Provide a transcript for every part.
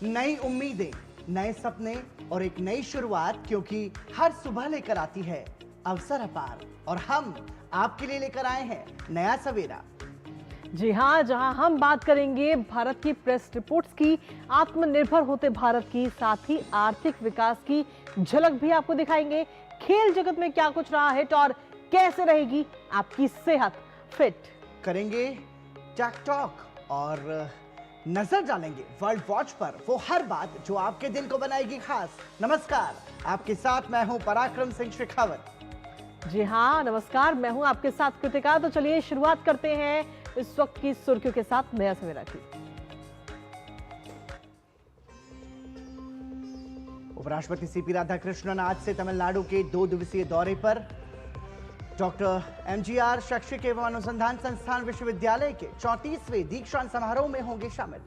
नई उम्मीदें, नए सपने और एक नई शुरुआत, क्योंकि हर सुबह लेकर आती है अवसर अपार और हम आपके लिए लेकर आए हैं नया सवेरा। जी हाँ, जहां हम बात करेंगे भारत की प्रेस रिपोर्ट्स की, आत्मनिर्भर होते भारत की, साथ ही आर्थिक विकास की झलक भी आपको दिखाएंगे। खेल जगत में क्या कुछ रहा हिट और कैसे रहेगी आपकी सेहत फिट। करेंगे टैक टॉक और नजर डालेंगे वर्ल्ड वॉच पर वो हर बात जो आपके दिन को बनाएगी खास। नमस्कार, आपके साथ मैं हूं पराक्रम सिंह शेखावत। जी हाँ, नमस्कार, मैं हूं आपके साथ कृतिका। तो चलिए शुरुआत करते हैं इस वक्त की सुर्खियों के साथ नया सवेरा की। उपराष्ट्रपति सीपी राधाकृष्णन आज से तमिलनाडु के 2 दिवसीय दौरे पर। डॉक्टर एमजीआर शैक्षिक एवं अनुसंधान संस्थान विश्वविद्यालय के 34वें दीक्षांत समारोह में होंगे शामिल।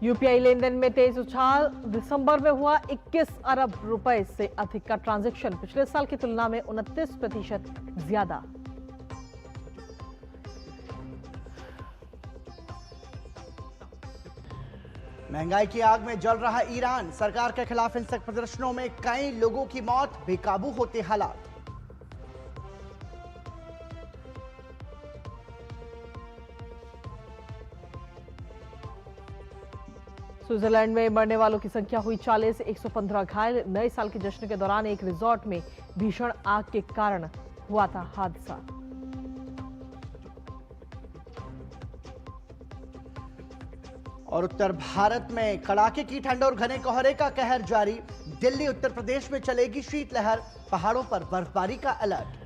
यूपीआई लेनदेन में तेज उछाल, दिसंबर में हुआ 21 अरब रुपए से अधिक का ट्रांजैक्शन, पिछले साल की तुलना में 29% ज्यादा। महंगाई की आग में जल रहा ईरान, सरकार के खिलाफ हिंसक प्रदर्शनों में कई लोगों की मौत, बेकाबू होते हालात। स्विट्जरलैंड में मरने वालों की संख्या हुई 40, 115 घायल। नए साल के जश्न के दौरान एक रिजॉर्ट में भीषण आग के कारण हुआ था हादसा। और उत्तर भारत में कड़ाके की ठंड और घने कोहरे का कहर जारी। दिल्ली, उत्तर प्रदेश में चलेगी शीतलहर, पहाड़ों पर बर्फबारी का अलर्ट।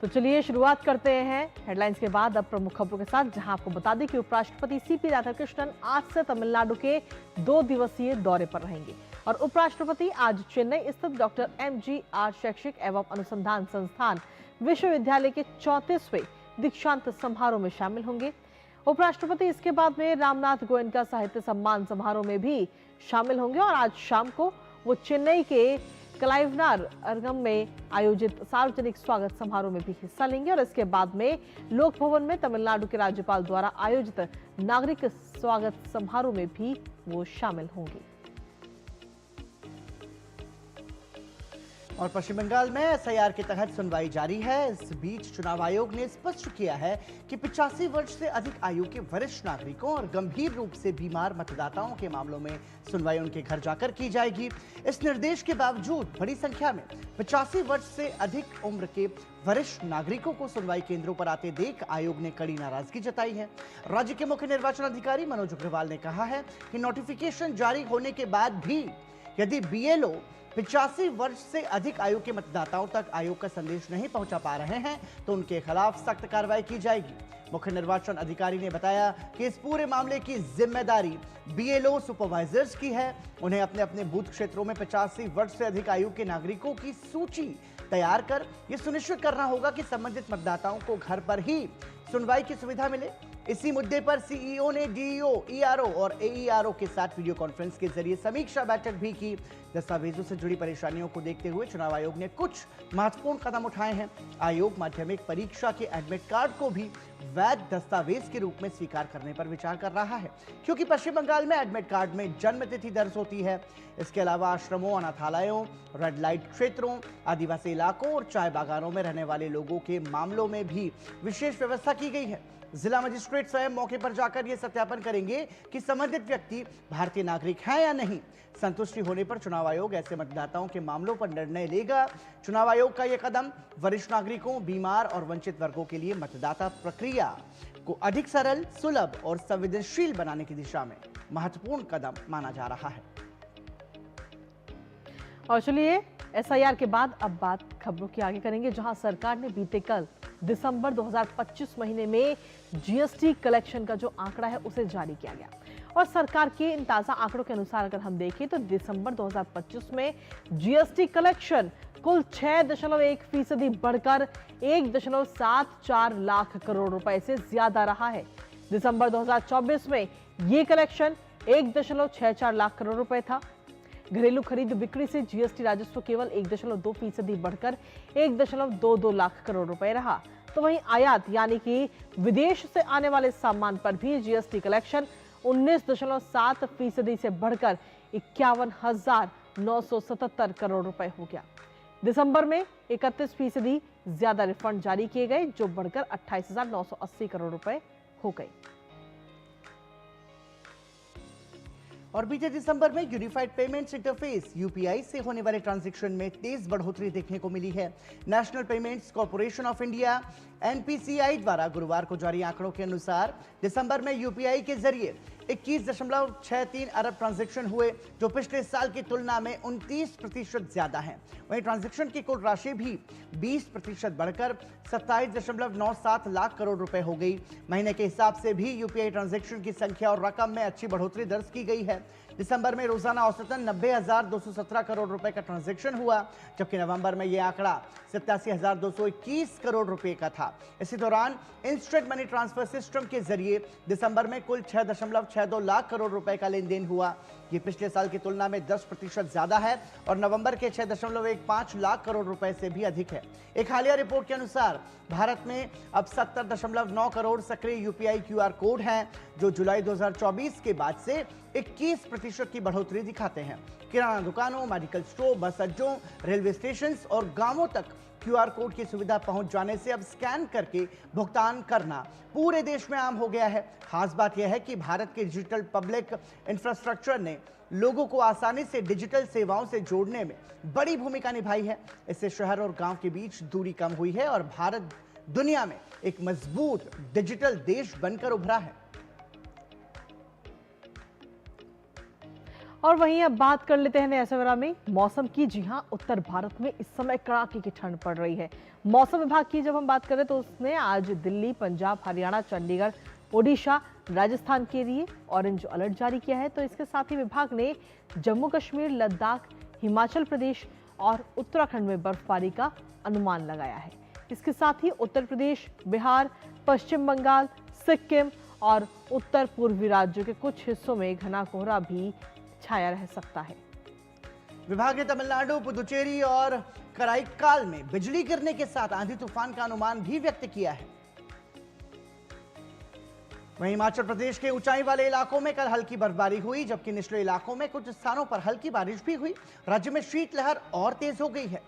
तो चलिए शुरुआत करते हैं हेडलाइंस के बाद अब प्रमुख खबरों के साथ, जहां आपको बता दें कि उपराष्ट्रपति सीपी राधाकृष्णन आज से तमिलनाडु के 2 दिवसीय दौरे पर रहेंगे और उपराष्ट्रपति आज चेन्नई स्थित डॉक्टर एमजीआर शैक्षिक एवं अनुसंधान संस्थान विश्वविद्यालय के 34वें दीक्षांत समारोह में शामिल होंगे। उपराष्ट्रपति इसके बाद में रामनाथ गोयनका साहित्य सम्मान समारोह में भी शामिल होंगे और आज शाम को वो चेन्नई के कलाइवनार अरंगम में आयोजित सार्वजनिक स्वागत समारोह में भी हिस्सा लेंगे और इसके बाद में लोक भवन में तमिलनाडु के राज्यपाल द्वारा आयोजित नागरिक स्वागत समारोह में भी वो शामिल होंगे। और पश्चिम बंगाल में एसआईआर के तहत सुनवाई जारी है। इस बीच चुनाव आयोग ने स्पष्ट किया है कि 85 वर्ष से अधिक आयु के वरिष्ठ नागरिकों और गंभीर रूप से बीमार मतदाताओं के मामलों में सुनवाई उनके घर जाकर की जाएगी। इस निर्देश के बावजूद बड़ी संख्या में 85 वर्ष से अधिक उम्र के वरिष्ठ नागरिकों को सुनवाई केंद्रों पर आते देख आयोग ने कड़ी नाराजगी जताई है। राज्य के मुख्य निर्वाचन अधिकारी मनोज अग्रवाल ने कहा है कि नोटिफिकेशन जारी होने के बाद भी यदि बीएलओ 85 वर्ष से अधिक आयु के मतदाताओं तक आयोग का संदेश नहीं पहुंचा पा रहे हैं तो उनके खिलाफ सख्त कार्रवाई की जाएगी। मुख्य निर्वाचन अधिकारी ने बताया कि इस पूरे मामले की जिम्मेदारी बीएलओ सुपरवाइजर्स की है। उन्हें अपने अपने बूथ क्षेत्रों में 85 वर्ष से अधिक आयु के नागरिकों की सूची तैयार कर यह सुनिश्चित करना होगा कि संबंधित मतदाताओं को घर पर ही सुनवाई की सुविधा मिले। इसी मुद्दे पर सीईओ ने डीईओ, ईआरओ और एईआरओ के साथ वीडियो कॉन्फ्रेंस के जरिए समीक्षा बैठक भी की। दस्तावेजों से जुड़ी परेशानियों को देखते हुए चुनाव आयोग ने कुछ महत्वपूर्ण कदम उठाए हैं। आयोग माध्यमिक परीक्षा के एडमिट कार्ड को भी वैध दस्तावेज के रूप में स्वीकार करने पर विचार कर रहा है, क्योंकि पश्चिम बंगाल में एडमिट कार्ड में जन्म तिथि दर्ज होती है। इसके अलावा आश्रमों, अनाथालयों, रेड लाइट क्षेत्रों, आदिवासी इलाकों और चाय बागानों में रहने वाले लोगों के मामलों में भी विशेष व्यवस्था की गई है। जिला मजिस्ट्रेट स्वयं मौके पर जाकर यह सत्यापन करेंगे कि संबंधित व्यक्ति भारतीय नागरिक है या नहीं। संतुष्टि होने पर चुनाव आयोग ऐसे मतदाताओं के मामलों पर निर्णय लेगा। चुनाव आयोग का यह कदम वरिष्ठ नागरिकों, बीमार और वंचित वर्गों के लिए मतदाता प्रक्रिया को अधिक सरल, सुलभ और संवेदनशील बनाने की दिशा में महत्वपूर्ण कदम माना जा रहा है। और चलिए एसआईआर के बाद अब बात खबरों की आगे करेंगे, जहां सरकार ने बीते कल दिसंबर 2025 महीने में जीएसटी कलेक्शन का जो आंकड़ा है उसे जारी किया गया और सरकार के इन ताजा आंकड़ों के अनुसार अगर हम देखें तो दिसंबर 2025 में जीएसटी कलेक्शन कुल 6.1% बढ़कर 1.74 लाख करोड़ रुपए से ज्यादा रहा है। दिसंबर 2024 में ये कलेक्शन 1.64 लाख करोड़ रुपए था। घरेलू खरीद बिक्री से जीएसटी राजस्व केवल 1.2% बढ़कर 1.22 लाख करोड़ रुपए रहा। तो वहीं आयात यानी कि विदेश से आने वाले सामान पर भी जीएसटी कलेक्शन 19.7% से बढ़कर 51,977 करोड़ रुपए हो गया। दिसंबर में 31% ज्यादा रिफंड जारी किए गए, जो बढ़कर 28,980 करोड़ रुपए हो गए। और बीते दिसंबर में यूनिफाइड पेमेंट्स इंटरफेस यूपीआई से होने वाले ट्रांजैक्शन में तेज बढ़ोतरी देखने को मिली है। National payments corporation of India NPCI द्वारा गुरुवार को जारी आंकड़ों के अनुसार दिसंबर में यूपीआई के जरिए 21.63 अरब ट्रांजैक्शन हुए, जो पिछले साल की तुलना में 29% ज्यादा है। वहीं ट्रांजैक्शन की कुल राशि भी 20% बढ़कर 27.97 लाख करोड़ रुपए हो गई। महीने के हिसाब से भी यूपीआई ट्रांजैक्शन की संख्या और रकम में अच्छी बढ़ोतरी दर्ज की गई है। दिसंबर में रोजाना औसतन 90,217 करोड़ रुपए का ट्रांजैक्शन हुआ, जबकि नवंबर में यह आंकड़ा 87,221 करोड़ रुपए का था। इसी दौरान इंस्टेंट मनी ट्रांसफर सिस्टम के जरिए दिसंबर में कुल 6.62 लाख करोड़ रुपए का लेन देन हुआ। ये पिछले साल की तुलना में 10% ज्यादा है और नवंबर के 6.15 लाख करोड़ रुपए से भी अधिक है। एक हालिया रिपोर्ट के अनुसार भारत में अब 70.9 करोड़ सक्रिय यूपीआई क्यूआर कोड हैं, जो जुलाई 2024 के बाद से 21% की बढ़ोतरी दिखाते हैं। किराना दुकानों, मेडिकल स्टोर, बस अड्डों, रेलवे स्टेशन और गांवों तक क्यूआर कोड की सुविधा पहुंच जाने से अब स्कैन करके भुगतान करना पूरे देश में आम हो गया है। खास बात यह है कि भारत के डिजिटल पब्लिक इंफ्रास्ट्रक्चर ने लोगों को आसानी से डिजिटल सेवाओं से जोड़ने में बड़ी भूमिका निभाई है। इससे शहर और गांव के बीच दूरी कम हुई है और भारत दुनिया में एक मजबूत डिजिटल देश बनकर उभरा है। और वहीं अब बात कर लेते हैं नया सवेरा में मौसम की। जी हां, उत्तर भारत में इस समय कड़ाके की ठंड पड़ रही है। मौसम विभाग की जब हम बात करें तो उसने आज दिल्ली, पंजाब, हरियाणा, चंडीगढ़, ओडिशा, राजस्थान के लिए ऑरेंज अलर्ट जारी किया है। तो इसके साथ ही विभाग ने जम्मू कश्मीर, लद्दाख, हिमाचल प्रदेश और उत्तराखंड में बर्फबारी का अनुमान लगाया है। इसके साथ ही उत्तर प्रदेश, बिहार, पश्चिम बंगाल, सिक्किम और उत्तर पूर्वी राज्यों के कुछ हिस्सों में घना कोहरा भी छाया रह सकता है। विभाग ने तमिलनाडु, पुदुचेरी और कराईकाल में बिजली गिरने के साथ आंधी तूफान का अनुमान भी व्यक्त किया है। वहीं हिमाचल प्रदेश के ऊंचाई वाले इलाकों में कल हल्की बर्फबारी हुई, जबकि निचले इलाकों में कुछ स्थानों पर हल्की बारिश भी हुई। राज्य में शीतलहर और तेज हो गई है।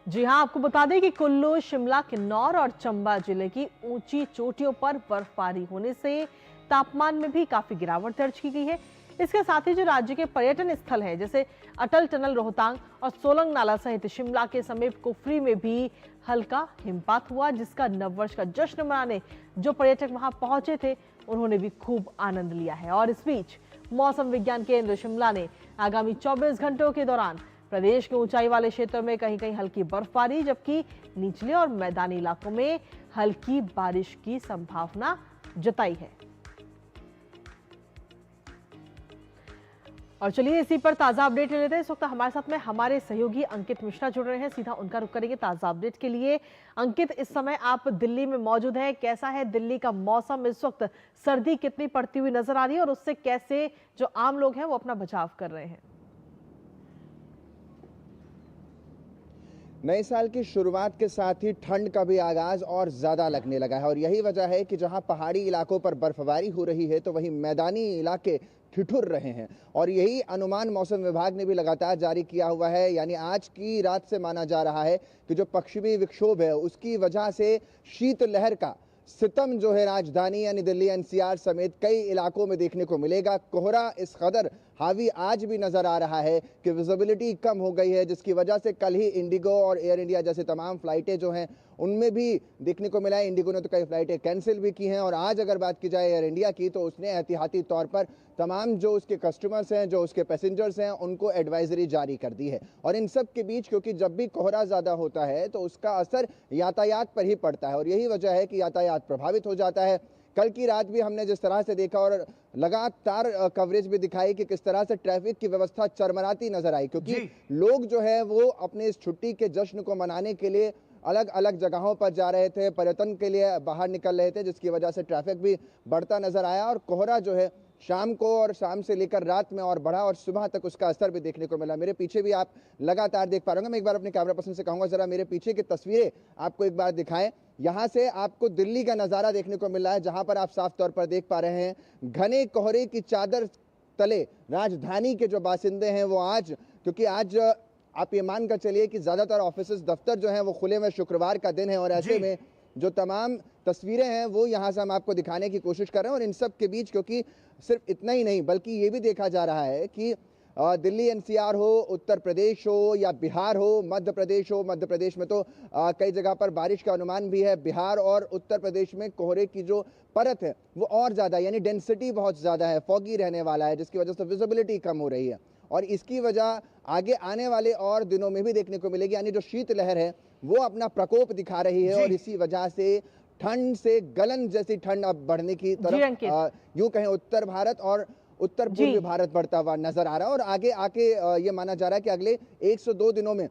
जी हां, आपको बता दें कि कुल्लू, शिमला, किन्नौर और चंबा जिले की ऊंची चोटियों पर बर्फबारी होने से तापमान में भी काफी गिरावट दर्ज की गई है। इसके साथ ही जो राज्य के पर्यटन स्थल है, जैसे अटल टनल रोहतांग और सोलंग नाला सहित शिमला के समीप कुफरी में भी हल्का हिमपात हुआ, जिसका नववर्ष का जश्न मनाने जो पर्यटक वहां पहुंचे थे उन्होंने भी खूब आनंद लिया है। और इस बीच मौसम विज्ञान केंद्र शिमला ने आगामी 24 घंटों के दौरान प्रदेश के ऊंचाई वाले क्षेत्रों में कहीं कहीं हल्की बर्फबारी, जबकि निचले और मैदानी इलाकों में हल्की बारिश की संभावना जताई है। और चलिए इसी पर ताजा अपडेट ले लेते हैं। इस वक्त हमारे साथ में हमारे सहयोगी अंकित मिश्रा जुड़ रहे हैं, सीधा उनका रुख करेंगे ताजा अपडेट के लिए। अंकित, इस समय आप दिल्ली में मौजूद हैं, कैसा है दिल्ली का मौसम इस वक्त? सर्दी कितनी पड़ती हुई नजर आ रही है और उससे कैसे जो आम लोग हैं वो अपना बचाव कर रहे हैं? नए साल की शुरुआत के साथ ही ठंड का भी आगाज और ज़्यादा लगने लगा है और यही वजह है कि जहां पहाड़ी इलाकों पर बर्फबारी हो रही है तो वहीं मैदानी इलाके ठिठुर रहे हैं। और यही अनुमान मौसम विभाग ने भी लगातार जारी किया हुआ है। यानी आज की रात से माना जा रहा है कि जो पश्चिमी विक्षोभ है उसकी वजह से शीतलहर का सितम जो है राजधानी यानी दिल्ली एनसीआर समेत कई इलाकों में देखने को मिलेगा। कोहरा इस कदर हावी आज भी नजर आ रहा है कि विजिबिलिटी कम हो गई है, जिसकी वजह से कल ही इंडिगो और एयर इंडिया जैसे तमाम फ्लाइटें जो हैं उनमें भी देखने को मिला है। इंडिगो ने तो कई फ्लाइटें कैंसिल भी की हैं और आज अगर बात की जाए एयर इंडिया की तो उसने एहतियाती तौर पर तमाम जो उसके कस्टमर्स हैं, जो उसके पैसेंजर्स हैं, उनको एडवाइजरी जारी कर दी है। और इन सब के बीच क्योंकि जब भी कोहरा ज़्यादा होता है तो उसका असर यातायात पर ही पड़ता है और यही वजह है कि यातायात प्रभावित हो जाता है। कल की रात भी हमने जिस तरह से देखा और लगातार कवरेज भी दिखाई कि किस तरह से ट्रैफिक की व्यवस्था चरमराती नजर आई, क्योंकि लोग जो है वो अपने इस छुट्टी के जश्न को मनाने के लिए अलग अलग जगहों पर जा रहे थे, पर्यटन के लिए बाहर निकल रहे थे, जिसकी वजह से ट्रैफिक भी बढ़ता नजर आया और कोहरा जो है शाम को और शाम से लेकर रात में और बढ़ा और सुबह तक उसका असर भी देखने को मिला। मेरे पीछे भी आप लगातार देख पा रहे होंगे। मैं एक बार अपने कैमरा पर्सन से कहूंगा जरा मेरे पीछे की तस्वीरें आपको एक बार दिखाएं। यहाँ से आपको दिल्ली का नजारा देखने को मिल रहा है, जहां पर आप साफ तौर पर देख पा रहे हैं घने कोहरे की चादर तले राजधानी के जो बासिंदे हैं वो आज, क्योंकि आज आप ये मान कर चलिए कि ज्यादातर ऑफिस दफ्तर जो हैं वो खुले हुए, शुक्रवार का दिन है और ऐसे में जो तमाम तस्वीरें हैं वो यहाँ से हम आपको दिखाने की कोशिश कर रहे हैं। और इन सब के बीच क्योंकि सिर्फ इतना ही नहीं बल्कि ये भी देखा जा रहा है कि दिल्ली एनसीआर हो, उत्तर प्रदेश हो या बिहार हो, मध्य प्रदेश हो, मध्य प्रदेश में तो कई जगह पर बारिश का अनुमान भी है। बिहार और उत्तर प्रदेश में कोहरे की जो परत है वो और ज़्यादा, यानी डेंसिटी बहुत ज़्यादा है, फॉगी रहने वाला है, जिसकी वजह से विजिबिलिटी कम हो रही है और इसकी वजह आगे आने वाले और दिनों में भी देखने को मिलेगी। यानी जो शीतलहर है वो अपना प्रकोप दिखा रही है और इसी वजह से ठंड से गलन जैसी ठंड अब बढ़ने की तरफ यूं कहें उत्तर भारत और उत्तर पूर्वी भारत बढ़ता हुआ नजर आ रहा है। और आगे आके ये माना जा रहा है कि अगले 102 दिनों में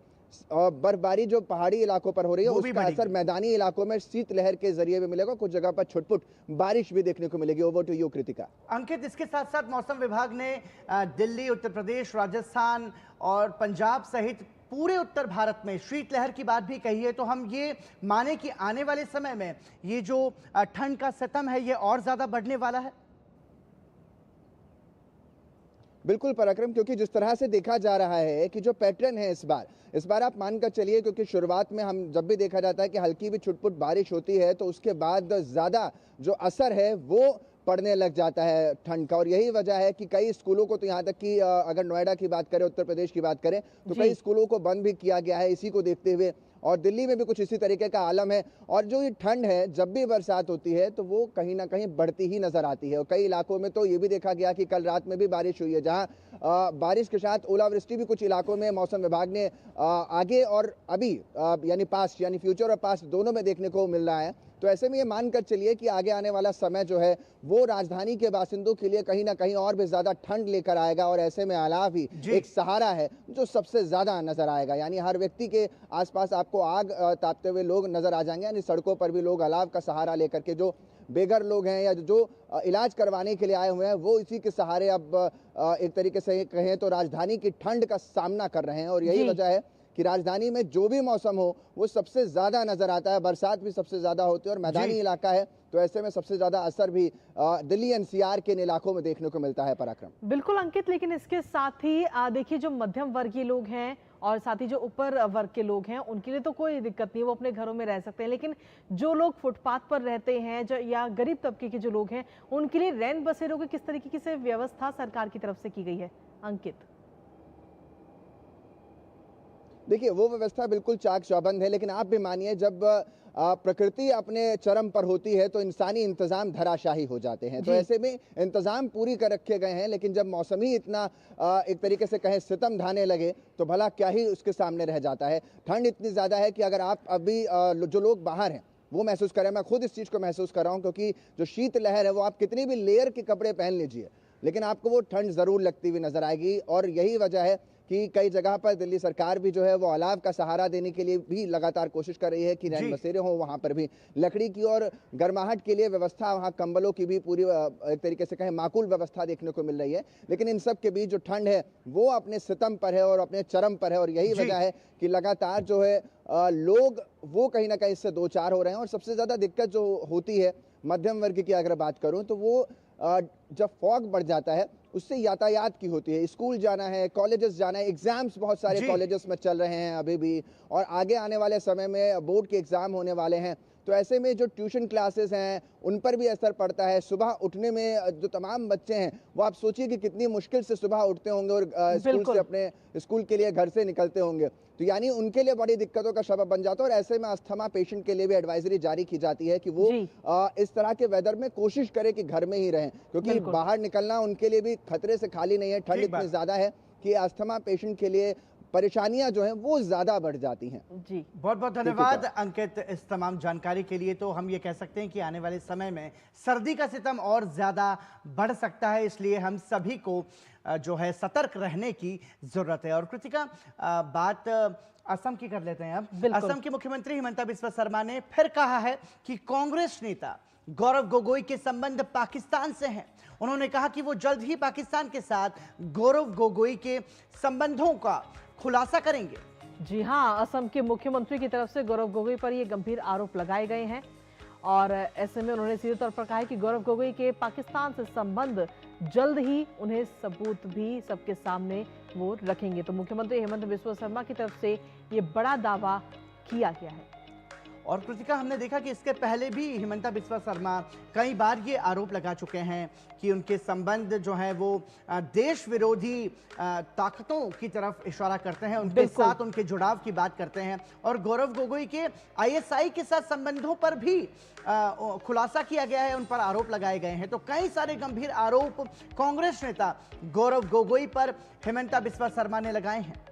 बर्फबारी जो पहाड़ी इलाकों पर हो रही है उसका असर मैदानी इलाकों में शीतलहर के जरिए भी मिलेगा, कुछ जगह पर छुटपुट बारिश भी देखने को मिलेगी। Over to you Kritika. Ankit, इसके साथ साथ मौसम विभाग ने दिल्ली, उत्तर प्रदेश, राजस्थान और पंजाब सहित पूरे उत्तर भारत में शीतलहर की बात भी कही है, तो हम ये माने कि आने वाले समय में ये जो ठंड का सितम है ये और ज्यादा बढ़ने वाला है। बिल्कुल पराक्रम, क्योंकि जिस तरह से देखा जा रहा है कि जो पैटर्न है इस बार आप मानकर चलिए, क्योंकि शुरुआत में हम जब भी देखा जाता है कि हल्की भी छुटपुट बारिश होती है तो उसके बाद ज़्यादा जो असर है वो पड़ने लग जाता है ठंड का। और यही वजह है कि कई स्कूलों को तो यहाँ तक कि अगर नोएडा की बात करें, उत्तर प्रदेश की बात करें तो कई स्कूलों को बंद भी किया गया है इसी को देखते हुए। और दिल्ली में भी कुछ इसी तरीके का आलम है। और जो ये ठंड है जब भी बरसात होती है तो वो कहीं ना कहीं बढ़ती ही नजर आती है। और कई इलाकों में तो ये भी देखा गया कि कल रात में भी बारिश हुई है, जहां बारिश के साथ ओलावृष्टि भी कुछ इलाकों में मौसम विभाग ने आगे और अभी यानी पास्ट यानी फ्यूचर और पास्ट दोनों में देखने को मिल रहा है। तो ऐसे में ये मानकर चलिए कि आगे आने वाला समय जो है वो राजधानी के बासिंदों के लिए कहीं ना कहीं और भी ज्यादा ठंड लेकर आएगा। और ऐसे में अलाव ही एक सहारा है जो सबसे ज्यादा नजर आएगा। यानी हर व्यक्ति के आसपास आपको आग तापते हुए लोग नजर आ जाएंगे। यानी सड़कों पर भी लोग अलाव का सहारा लेकर के, जो बेघर लोग हैं या जो इलाज करवाने के लिए आए हुए हैं, वो इसी के सहारे अब एक तरीके से कहें तो राजधानी की ठंड का सामना कर रहे हैं। और यही वजह है कि राजधानी में जो भी मौसम हो वो सबसे ज्यादा नजर आता है, बरसात भी सबसे ज्यादा होती है और मैदानी इलाका है तो ऐसे में सबसे ज्यादा असर भी दिल्ली एनसीआर के इलाकों में देखने को मिलता है। पराक्रम। बिल्कुल अंकित, लेकिन इसके साथ ही देखिए जो मध्यम वर्गीय लोग हैं और साथ ही जो ऊपर वर्ग के लोग हैं उनके लिए तो कोई दिक्कत नहीं, वो अपने घरों में रह सकते हैं। लेकिन जो लोग फुटपाथ पर रहते हैं जो या गरीब तबके के जो लोग हैं उनके लिए रैन बसेरों की किस तरीके से व्यवस्था सरकार की तरफ से की गई है अंकित? देखिए वो व्यवस्था बिल्कुल चाक चौबंद है, लेकिन आप भी मानिए जब प्रकृति अपने चरम पर होती है तो इंसानी इंतजाम धराशाही हो जाते हैं। तो ऐसे में इंतजाम पूरी कर रखे गए हैं, लेकिन जब मौसम ही इतना एक तरीके से कहें सितम ढाने लगे तो भला क्या ही उसके सामने रह जाता है। ठंड इतनी ज़्यादा है कि अगर आप अभी जो लोग बाहर हैं वो महसूस करें, मैं खुद इस चीज़ को महसूस कर रहा हूँ, क्योंकि जो शीतलहर है वो आप कितनी भी लेयर के कपड़े पहन लीजिए लेकिन आपको वो ठंड ज़रूर लगती हुई नजर आएगी। और यही वजह है कि कई जगह पर दिल्ली सरकार भी जो है वो अलाव का सहारा देने के लिए भी लगातार कोशिश कर रही है कि रैन बसेरे हों, वहाँ पर भी लकड़ी की और गर्माहट के लिए व्यवस्था, वहाँ कंबलों की भी पूरी एक तरीके से कहें माकूल व्यवस्था देखने को मिल रही है। लेकिन इन सब के बीच जो ठंड है वो अपने सितम पर है और अपने चरम पर है। और यही वजह है कि लगातार जो है लोग वो कहीं ना कहीं इससे दो चार हो रहे हैं। और सबसे ज़्यादा दिक्कत जो होती है मध्यम वर्ग की अगर बात करूँ तो वो जब फॉग बढ़ जाता है उससे यातायात की होती है। स्कूल जाना है, कॉलेजेस जाना है, एग्जाम्स बहुत सारे कॉलेजेस में चल रहे हैं अभी भी, और आगे आने वाले समय में बोर्ड के एग्जाम होने वाले हैं। तो ऐसे में जो ट्यूशन क्लासेस हैं उन पर भी असर पड़ता है। सुबह उठने में जो तमाम बच्चे हैं वो आप सोचिए कि कितनी मुश्किल से सुबह उठते होंगे और स्कूल से अपने स्कूल के लिए घर से निकलते होंगे। तो यानी उनके लिए बड़ी दिक्कतों का सबब बन जाता है। और ऐसे में अस्थमा पेशेंट के लिए भी एडवाइजरी जारी की जाती है कि वो इस तरह के वेदर में कोशिश करें कि घर में ही रहें, क्योंकि बाहर निकलना उनके लिए भी खतरे से खाली नहीं है। ठंड इतनी ज्यादा है कि अस्थमा पेशेंट के लिए परेशानियां जो हैं वो ज्यादा बढ़ जाती हैं। जी बहुत बहुत धन्यवाद अंकित इस तमाम जानकारी के लिए। तो हम ये कह सकते हैं कि आने वाले समय में सर्दी का सितम और ज्यादा बढ़ सकता है, इसलिए हम सभी को जो है सतर्क रहने की जरूरत है। और कृतिका, बात असम की कर लेते हैं अब। असम के मुख्यमंत्री हिमंता बिस्वा शर्मा ने फिर कहा है कि कांग्रेस नेता गौरव गोगोई के संबंध पाकिस्तान से हैं। उन्होंने कहा कि वो जल्द ही पाकिस्तान के साथ गौरव गोगोई के संबंधों का खुलासा करेंगे। जी हां, असम के मुख्यमंत्री की तरफ से गौरव गोगोई पर ये गंभीर आरोप लगाए गए हैं और ऐसे में उन्होंने सीधे तौर पर कहा है कि गौरव गोगोई के पाकिस्तान से संबंध जल्द ही उन्हें सबूत भी सबके सामने वो रखेंगे। तो मुख्यमंत्री हेमंत बिस्वा शर्मा की तरफ से ये बड़ा दावा किया गया है। और कृतिका, हमने देखा कि इसके पहले भी हिमंता बिस्वा शर्मा कई बार ये आरोप लगा चुके हैं कि उनके संबंध जो है वो देश विरोधी ताकतों की तरफ इशारा करते हैं, उनके साथ उनके जुड़ाव की बात करते हैं। और गौरव गोगोई के आईएसआई के साथ संबंधों पर भी खुलासा किया गया है, उन पर आरोप लगाए गए हैं। तो कई सारे गंभीर आरोप कांग्रेस नेता गौरव गोगोई पर हिमंता बिस्वा शर्मा ने लगाए हैं।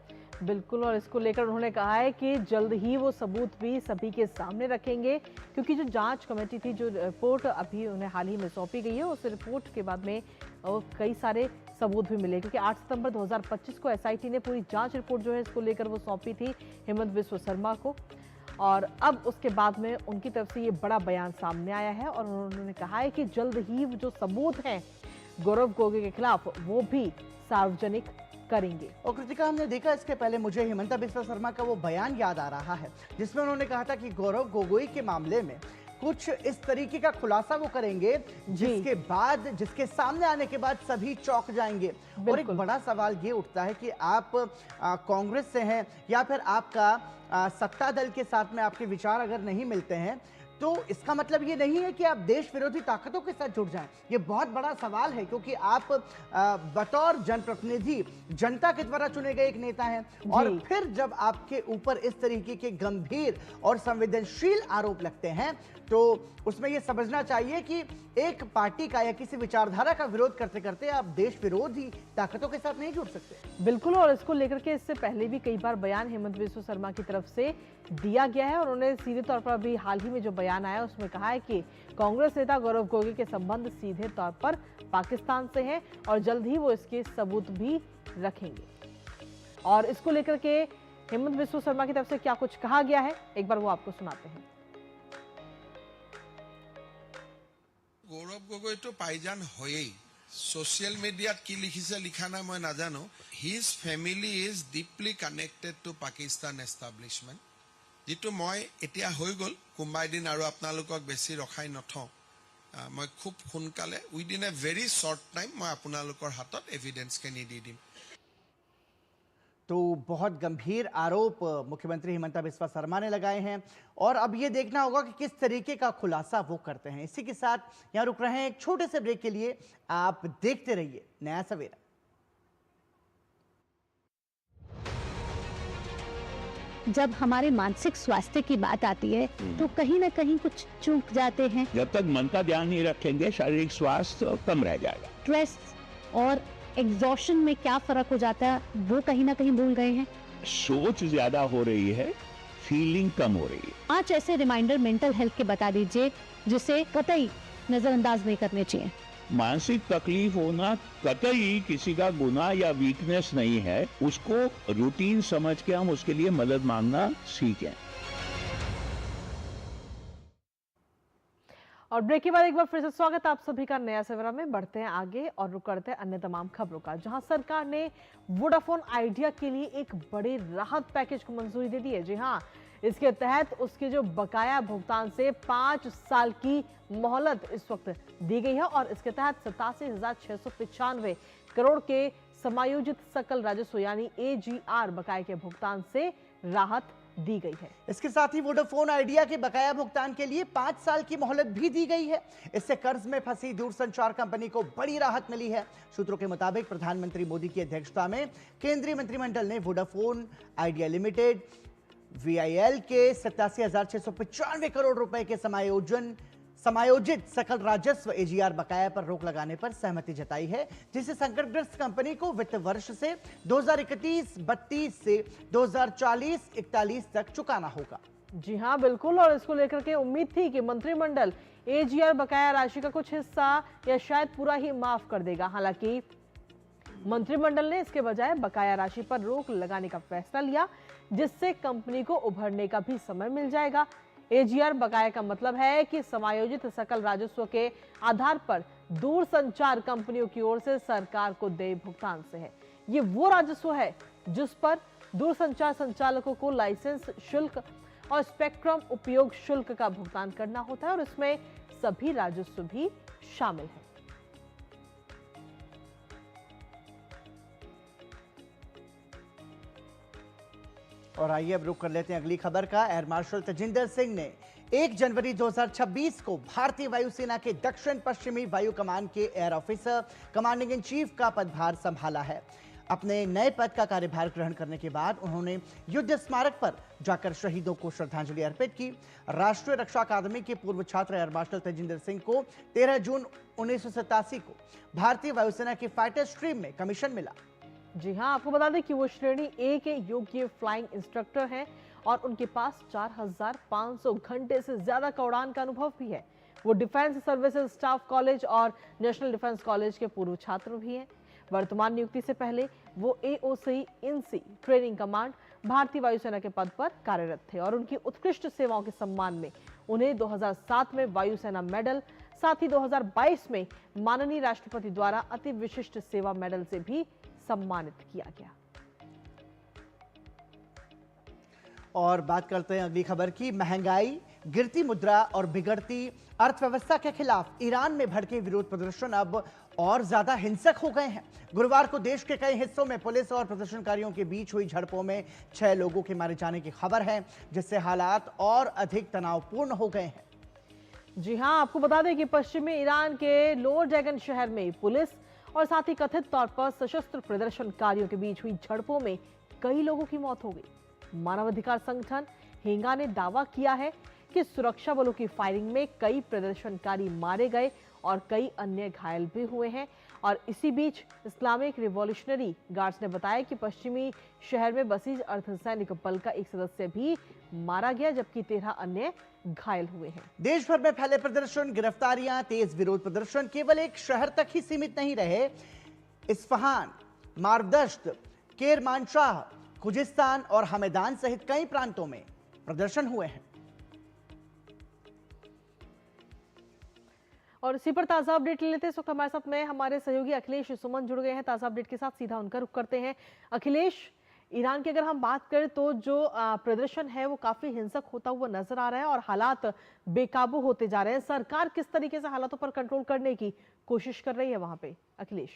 बिल्कुल, और इसको लेकर उन्होंने कहा है कि जल्द ही वो सबूत भी सभी के सामने रखेंगे, क्योंकि जो जांच कमेटी थी, जो रिपोर्ट अभी उन्हें हाल ही में सौंपी गई है, उस रिपोर्ट के बाद में कई सारे सबूत भी मिले। क्योंकि 8 सितंबर 2025 को एसआईटी ने पूरी जांच रिपोर्ट जो है इसको लेकर वो सौंपी थी हिमंत बिस्वा शर्मा को, और अब उसके बाद में उनकी तरफ से ये बड़ा बयान सामने आया है और उन्होंने कहा है कि जल्द ही जो सबूत हैं गौरव गोगोई के खिलाफ वो भी सार्वजनिक करेंगे। और कृतिका, हमने देखा इसके पहले मुझे हिमंता बिस्वा शर्मा का वो बयान याद आ रहा है जिसमें उन्होंने कहा था कि गौरव गोगोई के मामले में कुछ इस तरीके का खुलासा वो करेंगे जिसके सामने आने के बाद सभी चौंक जाएंगे। और एक बड़ा सवाल ये उठता है कि आप कांग्रेस से हैं या फिर आपका सत्ता दल के साथ में आपके विचार अगर नहीं मिलते हैं तो इसका मतलब ये नहीं है कि आप देश विरोधी ताकतों के साथ जुड़ जाएं। ये बहुत बड़ा सवाल है, क्योंकि आप बतौर जनप्रतिनिधि जनता के द्वारा चुने गए एक नेता हैं, और फिर जब आपके ऊपर इस तरीके के गंभीर और संवेदनशील आरोप लगते हैं तो उसमें यह समझना चाहिए कि एक पार्टी का या किसी विचारधारा का विरोध करते करते आप देश विरोधी ताकतों के साथ नहीं जुड़ सकते। बिल्कुल, और इसको लेकर के इससे पहले भी कई बार बयान हेमंत बिस्वा शर्मा की तरफ से दिया गया है और उन्होंने सीधे तौर पर अभी हाल ही में जो बयान आया उसमें कहा है कि कांग्रेस नेता गौरव गोगोई के संबंध सीधे तौर पर पाकिस्तान से हैं और जल्द ही वो इसके सबूत भी रखेंगे। और इसको लेकर के हेमंत बिस्वा शर्मा की तरफ से क्या कुछ कहा गया है, एक बार वो आपको सुनाते हैं। गौरव गोगोई तो पाइजान होयेई, सोशल मीडियात की लिखिছে लिखा ना मैं नाजानो। His family is deeply connected to Pakistan establishment, जितो मैं एतिया হৈ গল কোনবাই দিন আৰু আপোনালোকক বেছি ৰখাই নথওঁ। मैं खूब সোনকালে within a very short time मैं আপোনালোকৰ হাতত এভিডেন্সখিনি দি দিম। तो बहुत गंभीर आरोप मुख्यमंत्री हिमंता बिस्वा शर्मा ने लगाए हैं और अब ये देखना होगा कि किस तरीके का खुलासा वो करते हैं। इसी के साथ यहाँ रुक रहे हैं एक छोटे से ब्रेक के लिए। आप देखते रहिए नया सवेरा। जब हमारे मानसिक स्वास्थ्य की बात आती है तो कहीं ना कहीं कुछ चूक जाते हैं। जब तक मन का ध्यान नहीं रखेंगे शारीरिक स्वास्थ्य कम रह जाएगा। स्ट्रेस और एग्जॉशन में क्या फर्क हो जाता है वो कहीं ना कहीं भूल गए हैं। सोच ज्यादा हो रही है, फीलिंग कम हो रही है। 5 ऐसे रिमाइंडर मेंटल हेल्थ के बता दीजिए जिसे कतई नजरअंदाज नहीं करने चाहिए। मानसिक तकलीफ होना कतई किसी का गुनाह या वीकनेस नहीं है, उसको रूटीन समझ के हम उसके लिए मदद मांगना सीखें। और ब्रेक के बाद एक बार फिर से स्वागत आप सभी का नया सवेरा में। बढ़ते हैं आगे और रुक करते हैं अन्य तमाम खबरों का, जहां सरकार ने वोडाफोन आइडिया के लिए एक बड़े राहत पैकेज को मंजूरी दे दी है। जी हां, इसके तहत उसके जो बकाया भुगतान से 5 साल की मोहलत इस वक्त दी गई है और इसके तहत 87,695 करोड़ के समायोजित सकल राजस्व यानी AGR बकाये के भुगतान से राहत दी गई है। इसके साथ ही वोडाफोन आइडिया के बकाया भुगतान के लिए 5 साल की मोहलत भी दी गई है। इससे कर्ज में फंसी दूरसंचार कंपनी को बड़ी राहत मिली है। सूत्रों के मुताबिक प्रधानमंत्री मोदी की अध्यक्षता में केंद्रीय मंत्रिमंडल ने वोडाफोन आइडिया लिमिटेड VIL के 87,695 करोड़ रुपए के समायोजन समायोजित सकल राजस्व एजीआर बकाया पर रोक लगाने पर सहमति जताई है, जिसे संकटग्रस्त कंपनी को वित्त वर्ष से 2031-32 से 2040-41 तक चुकाना होगा। जी हाँ, बिल्कुल। और इसको लेकर के उम्मीद थी कि मंत्रिमंडल एजीआर बकाया राशि का कुछ हिस्सा या शायद पूरा ही माफ कर देगा। हालांकि मंत्रिमंडल ने इसके बजाय बकाया राशि पर रोक लगाने का फैसला लिया, जिससे कंपनी को उभरने का भी समय मिल जाएगा। एजीआर बकाया का मतलब है कि समायोजित सकल राजस्व के आधार पर दूरसंचार कंपनियों की ओर से सरकार को देय भुगतान से है। ये वो राजस्व है जिस पर दूरसंचार संचालकों को लाइसेंस शुल्क और स्पेक्ट्रम उपयोग शुल्क का भुगतान करना होता है, और इसमें सभी राजस्व भी शामिल है। और आइए अब रुक कर लेते हैं अगली खबर का। एयर मार्शल तेजिंदर सिंह ने 1 जनवरी 2026 को भारतीय वायुसेना के दक्षिण पश्चिमी वायु कमान के air officer commanding in chief का पदभार संभाला है। अपने नए पद का कार्यभार ग्रहण करने के बाद उन्होंने युद्ध स्मारक पर जाकर शहीदों को श्रद्धांजलि अर्पित की। राष्ट्रीय रक्षा अकादमी के पूर्व छात्र एयर मार्शल तेजिंदर सिंह को 13 जून 1987 को भारतीय वायुसेना की फाइटर स्ट्रीम में कमीशन मिला। जी हाँ, आपको बता दें कि वो श्रेणी ए के योग्य फ्लाइंग इंस्ट्रक्टर हैं और उनके पास 4500 घंटे से ज्यादा का उड़ान का अनुभव भी है। वो डिफेंस सर्विसेज स्टाफ कॉलेज और नेशनल डिफेंस कॉलेज के पूर्व छात्र भी हैं। वर्तमान नियुक्ति से पहले वो एओसी इनसी ट्रेनिंग कमांड भारतीय वायुसेना के पद पर कार्यरत थे, और उनकी उत्कृष्ट सेवाओं के सम्मान में उन्हें 2007 में वायुसेना मेडल, साथ ही 2022 में माननीय राष्ट्रपति द्वारा अति विशिष्ट सेवा मेडल से भी सम्मानित किया गया। और बात करते हैं अगली खबर की। महंगाई, गिरती मुद्रा और बिगड़ती अर्थव्यवस्था के खिलाफ ईरान में भड़के विरोध प्रदर्शन अब और ज्यादा हिंसक हो गए हैं। गुरुवार को देश के कई हिस्सों में पुलिस और प्रदर्शनकारियों के बीच हुई झड़पों में 6 लोगों के मारे जाने की खबर है, जिससे हालात और अधिक तनावपूर्ण हो गए हैं। जी हां, आपको बता दें कि पश्चिमी ईरान के लोअर डैगन शहर में पुलिस और साथ ही कथित तौर पर सशस्त्र प्रदर्शनकारियों के बीच हुई झड़पों में कई लोगों की मौत हो गई। मानवाधिकार संगठन हिंगा ने दावा किया है कि सुरक्षा बलों की फायरिंग में कई प्रदर्शनकारी मारे गए और कई अन्य घायल भी हुए हैं। और इसी बीच इस्लामिक रिवॉल्यूशनरी गार्ड्स ने बताया कि पश्चिमी शहर में बसीज अर्धसैनिक बल का एक सदस्य भी मारा गया, जबकि 13 अन्य घायल हुए हैं। देश भर में फैले प्रदर्शन, गिरफ्तारियां, तेज विरोध प्रदर्शन केवल एक शहर तक ही सीमित नहीं रहे। इस्फहान, मारदश्त, केरमानशाह, खुजिस्तान और हमेदान सहित कई प्रांतों में प्रदर्शन हुए हैं। और इसी पर ताजा अपडेट ले लेते हैं। इस वक्त हमारे साथ में हमारे सहयोगी अखिलेश सुमन जुड़ गए हैं। ताजा अपडेट के साथ सीधा उनका रुख करते हैं। अखिलेश, ईरान की अगर हम बात करें तो जो प्रदर्शन है वो काफी हिंसक होता हुआ नजर आ रहा है और हालात बेकाबू होते जा रहे हैं। सरकार किस तरीके से हालातों पर कंट्रोल करने की कोशिश कर रही है वहां पे, अखिलेश?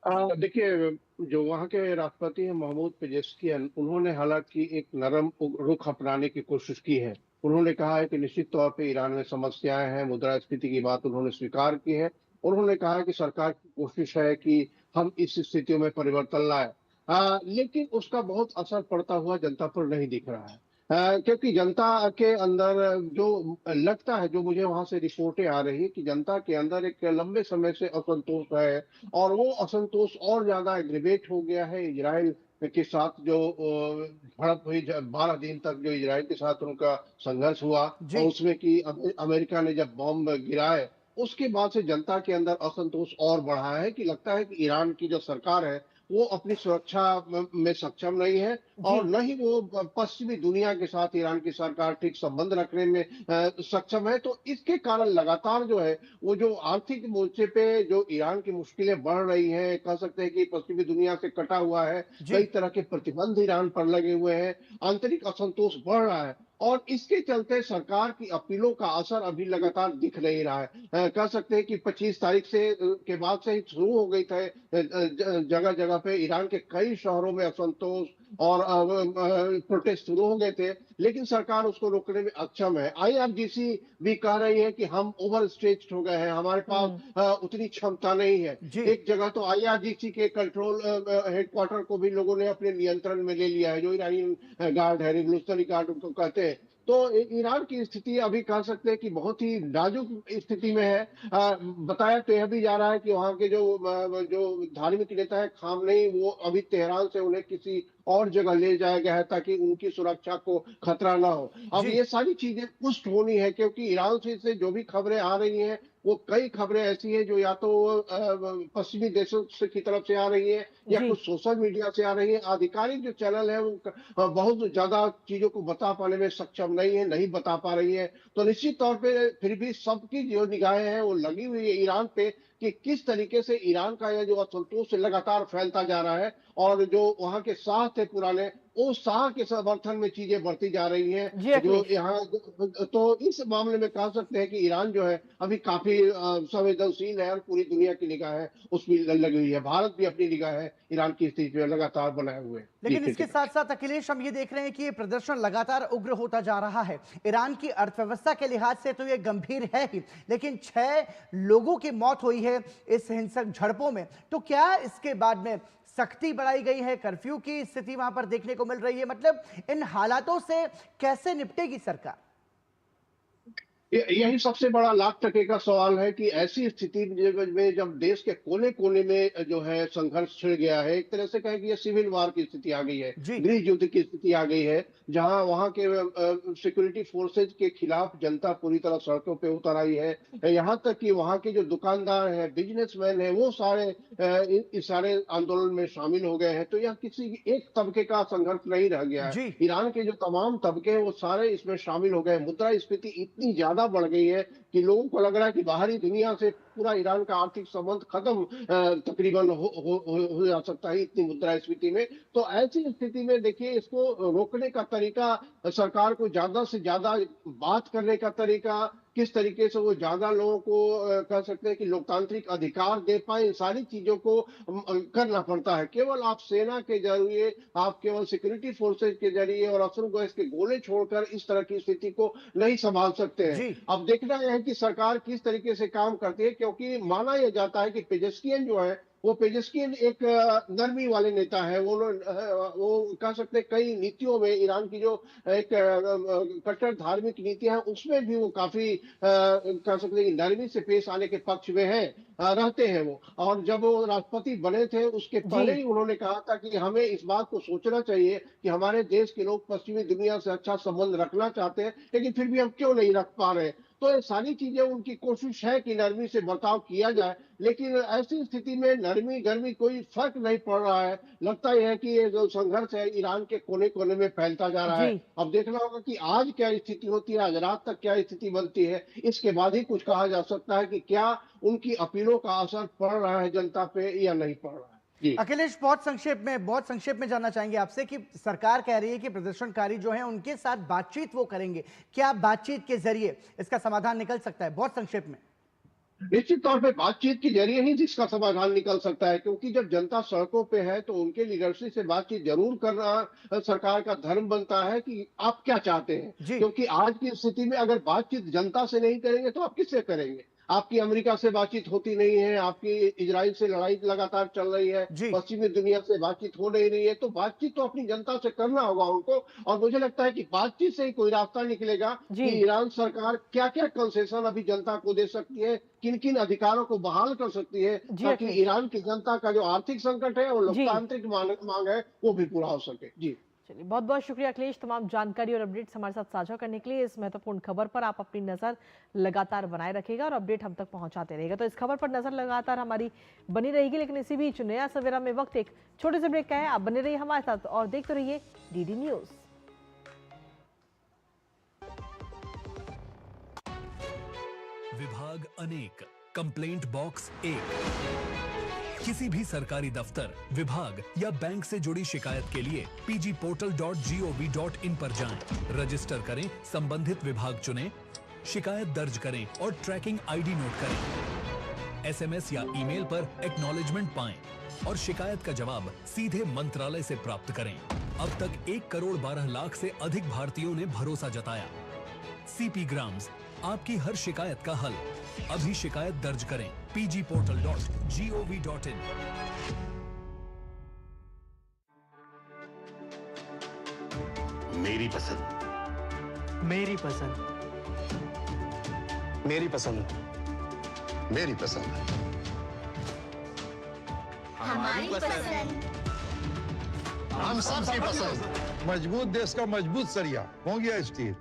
देखिए, जो वहाँ के राष्ट्रपति हैं महमूद पेजेस्कियन, उन्होंने हालांकि एक नरम रुख अपनाने की कोशिश की है। उन्होंने कहा है कि निश्चित तौर पे ईरान में समस्याएं हैं, मुद्रास्फीति की बात उन्होंने स्वीकार की है। उन्होंने कहा है कि सरकार की कोशिश है कि हम इस स्थितियों में परिवर्तन लाए, लेकिन उसका बहुत असर पड़ता हुआ जनता पर नहीं दिख रहा है। क्योंकि जनता के अंदर जो लगता है, जो मुझे वहां से रिपोर्टें आ रही है कि जनता के अंदर एक लंबे समय से असंतोष है, और वो असंतोष और ज्यादा एग्रीवेट हो गया है इजराइल के साथ जो झड़प हुई। 12 दिन तक जो इजराइल के साथ उनका संघर्ष हुआ, और उसमें कि अमेरिका ने जब बॉम्ब गिराए, उसके बाद से जनता के अंदर असंतोष और बढ़ा है कि लगता है कि ईरान की जो सरकार है वो अपनी सुरक्षा में सक्षम नहीं है, और न ही वो पश्चिमी दुनिया के साथ ईरान की सरकार ठीक संबंध रखने में सक्षम है। तो इसके कारण लगातार जो है वो जो आर्थिक मोर्चे पे जो ईरान की मुश्किलें बढ़ रही हैं, कह सकते हैं कि पश्चिमी दुनिया से कटा हुआ है, कई तरह के प्रतिबंध ईरान पर लगे हुए हैं, आंतरिक असंतोष बढ़ रहा है, और इसके चलते सरकार की अपीलों का असर अभी लगातार दिख नहीं रहा है। कह सकते हैं कि 25 तारीख से के बाद से ही शुरू हो गई थे जगह जगह पे ईरान के कई शहरों में असंतोष और प्रोटेस्ट शुरू हो गए थे, लेकिन सरकार उसको रोकने में अक्षम है। आईआरजीसी भी कह रही है कि हम ओवर स्ट्रेच्ड हो गए हैं, हमारे पास उतनी क्षमता नहीं है। एक जगह तो आईआरजीसी के कंट्रोल हेडक्वार्टर को भी लोगों ने अपने नियंत्रण में ले लिया है, जो ईरानी गार्ड है, रिवोल्यूशनरी गार्ड उनको कहते हैं। तो ईरान की स्थिति अभी कह सकते हैं कि बहुत ही नाजुक स्थिति में है। बताया तो यह भी जा रहा है कि वहाँ के जो धार्मिक नेता है खामनेई, वो अभी तेहरान से उन्हें किसी और जगह ले जाया गया है ताकि उनकी सुरक्षा को खतरा ना हो। अब जी। ये सारी चीजें पुष्ट होनी है क्योंकि ईरान से जो भी खबरें आ रही हैं वो कई खबरें ऐसी हैं जो या तो पश्चिमी देशों से की तरफ से आ रही है या जी। कुछ सोशल मीडिया से आ रही है। आधिकारिक जो चैनल है वो बहुत ज्यादा चीजों को बता पाने में सक्षम नहीं है, नहीं बता पा रही है। तो निश्चित तौर पे फिर भी सबकी जो निगाहें हैं वो लगी हुई है ईरान पे कि किस तरीके से ईरान का यह जो असंतोष लगातार फैलता जा रहा है और जो वहां के शाह थे पुराने, उस शाह के समर्थन में चीजें बढ़ती जा रही जी हैं जो अखिलेश। यहाँ। तो इस मामले में कह सकते हैं कि ईरान जो है अभी काफी संवेदनशील है और पूरी दुनिया की निगाह है उसमें लगी हुई है। भारत भी अपनी निगाह है ईरान की स्थिति में लगातार बनाए हुए है। लेकिन इसके साथ साथ अखिलेश, हम ये देख रहे हैं कि ये प्रदर्शन लगातार उग्र होता जा रहा है। ईरान की अर्थव्यवस्था के लिहाज से तो ये गंभीर है ही, लेकिन 6 लोगों की मौत हुई है इस हिंसक झड़पों में। तो क्या इसके बाद में सख्ती बढ़ाई गई है, कर्फ्यू की स्थिति वहां पर देखने को मिल रही है? मतलब इन हालातों से कैसे निपटेगी सरकार? यही सबसे बड़ा लाख टके का सवाल है कि ऐसी स्थिति में जब देश के कोने कोने में जो है संघर्ष छिड़ गया है, एक तरह से कहें कि ये सिविल वार की स्थिति आ गई है, जी। गृह युद्ध की स्थिति आ गई है, जहां वहां के सिक्योरिटी फोर्सेज के खिलाफ जनता पूरी तरह सड़कों पे उतर आई है। यहाँ तक कि वहां के जो दुकानदार हैं, बिजनेसमैन हैं, वो सारे इस सारे आंदोलन में शामिल हो गए हैं। तो यह किसी एक तबके का संघर्ष नहीं रह गया जी। है। ईरान के जो तमाम तबके हैं वो सारे इसमें शामिल हो गए। मुद्रास्फीति इतनी ज्यादा बढ़ गई है कि लोगों को लग रहा है कि बाहरी दुनिया से पूरा ईरान का आर्थिक संबंध खत्म तकरीबन हो जा सकता है इतनी मुद्रास्फीति में। तो ऐसी स्थिति में देखिए, इसको रोकने का तरीका, सरकार को ज्यादा से ज्यादा बात करने का तरीका, किस तरीके से वो ज्यादा लोगों को कह सकते हैं कि लोकतांत्रिक अधिकार दे पाए, इन सारी चीजों को करना पड़ता है। केवल आप सेना के जरिए, आप केवल सिक्योरिटी फोर्सेज के जरिए और अफसर गैस के गोले छोड़कर इस तरह की स्थिति को नहीं संभाल सकते हैं। जी। अब देखना यह है कि सरकार किस तरीके से काम करती है, क्योंकि माना यह जाता है कि पेजेस्कियन जो है वो पेजेस्कियन एक नरमी वाले नेता है। वो कह सकते हैं कई नीतियों में ईरान की जो एक कट्टर धार्मिक नीतियां हैं उसमें भी वो काफी कह सकते हैं नरमी से पेश आने के पक्ष में है, रहते हैं वो। और जब वो राष्ट्रपति बने थे उसके पहले ही उन्होंने कहा था कि हमें इस बात को सोचना चाहिए कि हमारे देश के लोग पश्चिमी दुनिया से अच्छा संबंध रखना चाहते हैं, लेकिन फिर भी हम क्यों नहीं रख पा रहे। तो ये सारी चीजें उनकी कोशिश है कि नरमी से बर्ताव किया जाए, लेकिन ऐसी स्थिति में नरमी गर्मी कोई फर्क नहीं पड़ रहा है। लगता यह है कि ये जो संघर्ष है ईरान के कोने कोने में फैलता जा रहा है। जी। अब देखना होगा कि आज क्या स्थिति होती है, आज रात तक क्या स्थिति बनती है, इसके बाद ही कुछ कहा जा सकता है कि क्या उनकी अपीलों का असर पड़ रहा है जनता पे या नहीं पड़ रहा है। जी अखिलेश, बहुत संक्षेप में जानना चाहेंगे आपसे कि सरकार कह रही है कि प्रदर्शनकारी जो हैं उनके साथ बातचीत वो करेंगे। क्या बातचीत के जरिए इसका समाधान निकल सकता है? बहुत संक्षेप में। निश्चित तौर पे बातचीत के जरिए ही जिसका समाधान निकल सकता है, क्योंकि जब जनता सड़कों पे है तो उनके लीडरशिप से बातचीत जरूर करना सरकार का धर्म बनता है कि आप क्या चाहते हैं। क्योंकि आज की स्थिति में अगर बातचीत जनता से नहीं करेंगे तो आप किससे करेंगे? आपकी अमेरिका से बातचीत होती नहीं है, आपकी इजराइल से लड़ाई लगातार चल रही है, पश्चिमी दुनिया से बातचीत हो नहीं रही है। तो बातचीत तो अपनी जनता से करना होगा उनको, और मुझे लगता है कि बातचीत से ही कोई रास्ता निकलेगा कि ईरान सरकार क्या क्या कंसेशन अभी जनता को दे सकती है, किन किन अधिकारों को बहाल कर सकती है, ताकि ईरान की जनता का जो आर्थिक संकट है और लोकतांत्रिक मांग है वो भी पूरा हो सके। जी चलिए, बहुत बहुत शुक्रिया अखिलेश, तमाम जानकारी और अपडेट्स हमारे साथ साझा करने के लिए। इस महत्वपूर्ण खबर पर आप अपनी नजर लगातार बनाए रखिएगा और अपडेट हम तक पहुंचाते रहेगा। तो इस खबर पर नजर लगातार हमारी बनी रहेगी, लेकिन इसी बीच नया सवेरा में वक्त एक छोटे से ब्रेक का है। आप बने रहिए हमारे साथ और देखते रहिए डीडी न्यूज। विभाग अनेक, कंप्लेंट बॉक्स 1। किसी भी सरकारी दफ्तर, विभाग या बैंक से जुड़ी शिकायत के लिए pgportal.gov.in पर जाएं, रजिस्टर करें, संबंधित विभाग चुनें, शिकायत दर्ज करें और ट्रैकिंग आईडी नोट करें। एसएमएस या ईमेल पर एक्नॉलेजमेंट पाएं और शिकायत का जवाब सीधे मंत्रालय से प्राप्त करें। अब तक 1 करोड़ 12 लाख से अधिक भारतीयों ने भरोसा जताया। सीपी ग्राम्स, आपकी हर शिकायत का हल। अभी शिकायत दर्ज करें pgportal.gov.in। मेरी पसंद मेरी पसंद। मेरी पसंद। मेरी पसंद। हमारी पसंद। हम सबकी पसंद। मजबूत देश का मजबूत सरिया हो गया स्टील।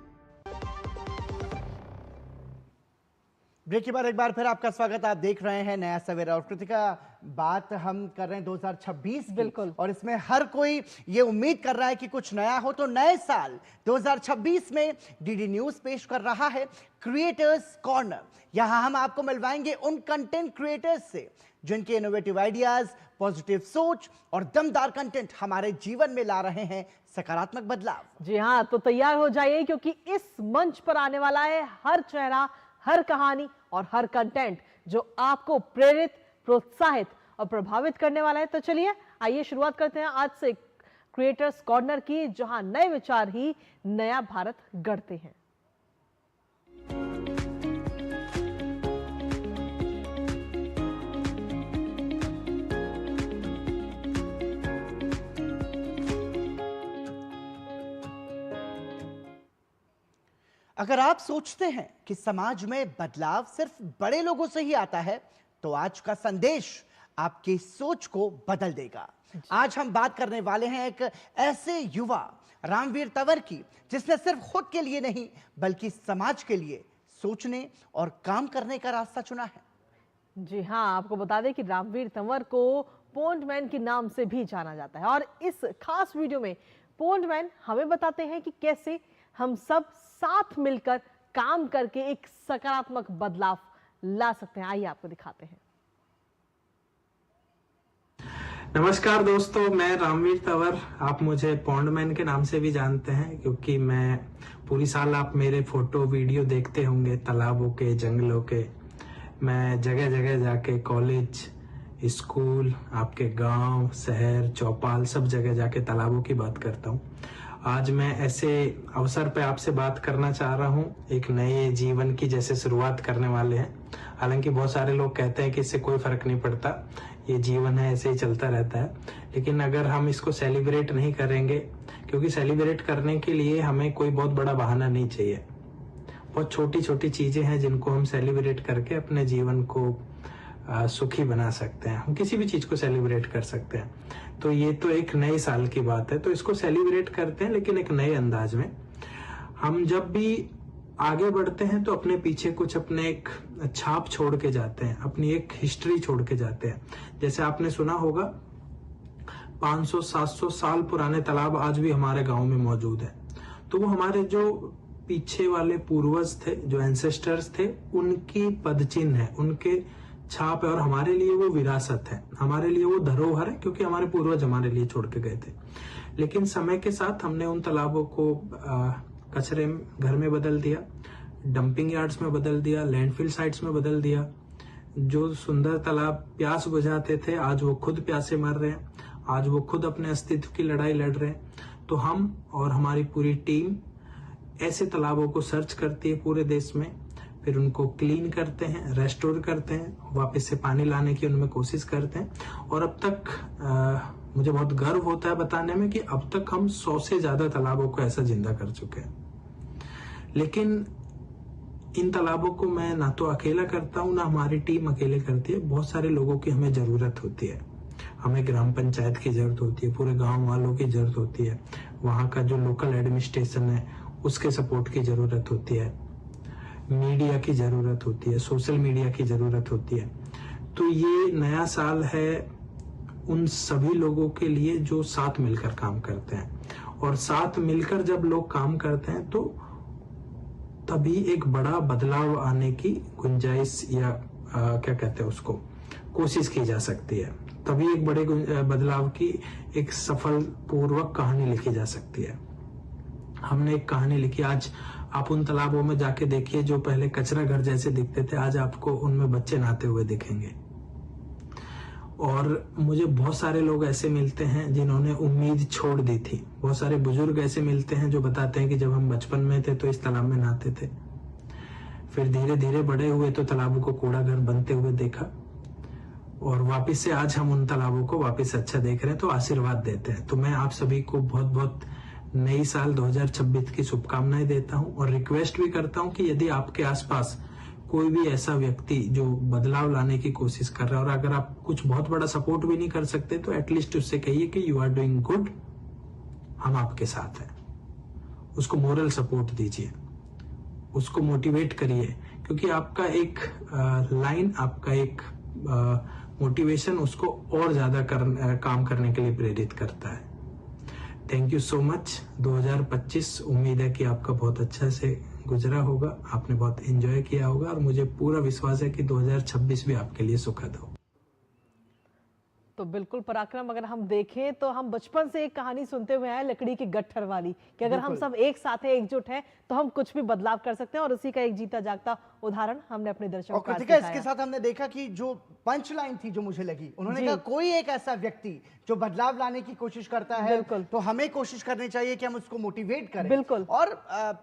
ब्रेक के बाद एक बार फिर आपका स्वागत। आप देख रहे हैं नया सवेरा और कृतिका, बात हम कर रहे हैं 2026 की। बिल्कुल। और इसमें हर कोई ये उम्मीद कर रहा है कि कुछ नया हो। तो नए साल 2026 में डीडी न्यूज पेश कर रहा है क्रिएटर्स कॉर्नर। यहां हम आपको मिलवाएंगे उन कंटेंट क्रिएटर्स से जिनके इनोवेटिव आइडियाज, पॉजिटिव सोच और दमदार कंटेंट हमारे जीवन में ला रहे हैं सकारात्मक बदलाव। जी हाँ, तो तैयार हो जाइए क्योंकि इस मंच पर आने वाला है हर चेहरा, हर कहानी और हर कंटेंट जो आपको प्रेरित, प्रोत्साहित और प्रभावित करने वाला है। तो चलिए आइए शुरुआत करते हैं आज से क्रिएटर्स कॉर्नर की, जहां नए विचार ही नया भारत गढ़ते हैं। अगर आप सोचते हैं कि समाज में बदलाव सिर्फ बड़े लोगों से ही आता है, तो आज का संदेश आपकी सोच को बदल देगा। आज हम बात करने वाले हैं एक ऐसे युवा रामवीर तंवर की, जिसने सिर्फ खुद के लिए नहीं बल्कि समाज के लिए सोचने और काम करने का रास्ता चुना है। जी हाँ, आपको बता दें कि रामवीर तंवर को पोंडमैन के नाम से भी जाना जाता है और इस खास वीडियो में पोंडमैन हमें बताते हैं कि कैसे हम सब साथ मिलकर काम करके एक सकारात्मक बदलाव ला सकते हैं। आइए आपको दिखाते हैं। नमस्कार दोस्तों, मैं रामवीर तंवर। आप मुझे पोंडमैन के नाम से भी जानते हैं क्योंकि मैं पूरी साल आप मेरे फोटो वीडियो देखते होंगे तालाबों के, जंगलों के। मैं जगह जगह जाके कॉलेज, स्कूल, आपके गांव, शहर, चौपाल, सब जगह जाके तालाबों की बात करता हूँ। आज मैं ऐसे अवसर पे आपसे बात करना चाह रहा हूँ, एक नए जीवन की जैसे शुरुआत करने वाले हैं। हालांकि बहुत सारे लोग कहते हैं कि इससे कोई फर्क नहीं पड़ता, ये जीवन है, ऐसे ही चलता रहता है। लेकिन अगर हम इसको सेलिब्रेट नहीं करेंगे, क्योंकि सेलिब्रेट करने के लिए हमें कोई बहुत बड़ा बहाना नहीं चाहिए। बहुत छोटी छोटी चीजें हैं जिनको हम सेलिब्रेट करके अपने जीवन को सुखी बना सकते हैं। हम किसी भी चीज को सेलिब्रेट कर सकते हैं। तो ये तो एक नए साल की बात है, तो इसको सेलिब्रेट करते हैं लेकिन एक नए अंदाज में। हम जब भी आगे बढ़ते हैं तो अपने पीछे कुछ अपने एक छाप छोड़ के जाते हैं, अपनी एक हिस्ट्री छोड़ के जाते हैं। जैसे आपने सुना होगा 500-700 साल पुराने तालाब आज भी हमारे गांव में मौजूद है। तो वो हमारे जो पीछे वाले पूर्वज थे, जो एंसेस्टर्स थे, उनकी पदचिन्ह है, उनके छाप है और हमारे लिए वो विरासत है, हमारे लिए वो धरोहर है, क्योंकि हमारे पूर्वज हमारे लिए छोड़ के गए थे। लेकिन समय के साथ हमने उन तालाबों को कचरे घर में बदल दिया, डंपिंग यार्ड्स में बदल दिया, लैंडफिल साइट्स में बदल दिया। जो सुंदर तालाब प्यास बुझाते थे, आज वो खुद प्यासे मर रहे हैं, आज वो खुद अपने अस्तित्व की लड़ाई लड़ रहे हैं। तो हम और हमारी पूरी टीम ऐसे तालाबों को सर्च करती है पूरे देश में, फिर उनको क्लीन करते हैं, रेस्टोर करते हैं, वापस से पानी लाने की उनमें कोशिश करते हैं। और अब तक मुझे बहुत गर्व होता है बताने में कि अब तक हम 100 से ज्यादा तालाबों को ऐसा जिंदा कर चुके हैं। लेकिन इन तालाबों को मैं ना तो अकेला करता हूं, ना हमारी टीम अकेले करती है। बहुत सारे लोगों की हमें जरूरत होती है। हमें ग्राम पंचायत की जरूरत होती है, पूरे गांव वालों की जरूरत होती है, वहां का जो लोकल एडमिनिस्ट्रेशन है उसके सपोर्ट की जरूरत होती है, मीडिया की जरूरत होती है, सोशल मीडिया की जरूरत होती है। तो ये नया साल है उन सभी लोगों के लिए जो साथ मिलकर काम करते हैं। और साथ मिलकर जब लोग काम करते हैं तो तभी एक बड़ा बदलाव आने की गुंजाइश या क्या कहते हैं उसको, कोशिश की जा सकती है। तभी एक बड़े बदलाव की एक सफल पूर्वक कहानी लिखी जा सकती है। हमने एक कहानी लिखी। आज आप उन तालाबों में जाके देखिए जो पहले कचरा घर जैसे दिखते थे, आज आपको उनमें बच्चे नहाते हुए दिखेंगे। और मुझे बहुत सारे लोग ऐसे मिलते हैं जिन्होंने उम्मीद छोड़ दी थी। बहुत सारे बुजुर्ग ऐसे मिलते हैं जो बताते हैं कि जब हम बचपन में थे तो इस तालाब में नहाते थे, फिर धीरे धीरे बड़े हुए तो तालाबों को कूड़ा घर बनते हुए देखा, और वापस से आज हम उन तालाबों को वापस अच्छा देख रहे हैं, तो आशीर्वाद देते हैं। तो मैं आप सभी को बहुत बहुत नई साल 2026 की शुभकामनाएं देता हूं और रिक्वेस्ट भी करता हूं कि यदि आपके आसपास कोई भी ऐसा व्यक्ति जो बदलाव लाने की कोशिश कर रहा है, और अगर आप कुछ बहुत बड़ा सपोर्ट भी नहीं कर सकते तो एटलीस्ट उससे कहिए कि यू आर डूइंग गुड, हम आपके साथ हैं। उसको मोरल सपोर्ट दीजिए, उसको मोटिवेट करिए, क्योंकि आपका एक लाइन, आपका एक मोटिवेशन उसको और ज्यादा काम करने के लिए प्रेरित करता है। Thank you so much. 2025 उम्मीद है कि आपका बहुत अच्छा से गुजरा होगा, आपने बहुत एंजॉय किया होगा और मुझे पूरा विश्वास है कि 2026 भी आपके लिए सुखद हो। तो बिल्कुल पराक्रम, अगर हम देखें तो हम बचपन से एक कहानी सुनते हुए आए लकड़ी की गट्ठर वाली, कि अगर हम सब एक साथ हैं, एकजुट हैं, तो हम कुछ भी बदलाव कर सकते हैं, और उसी का एक जीता जागता उदाहरण हमने अपने दर्शकों को कृतिका, इसके साथ हमने देखा कि जो पंच लाइन थी जो मुझे लगी, उन्होंने कहा कोई एक ऐसा व्यक्ति जो बदलाव लाने की कोशिश करता है तो हमें कोशिश करनी चाहिए कि हम उसको मोटिवेट करें। बिल्कुल। और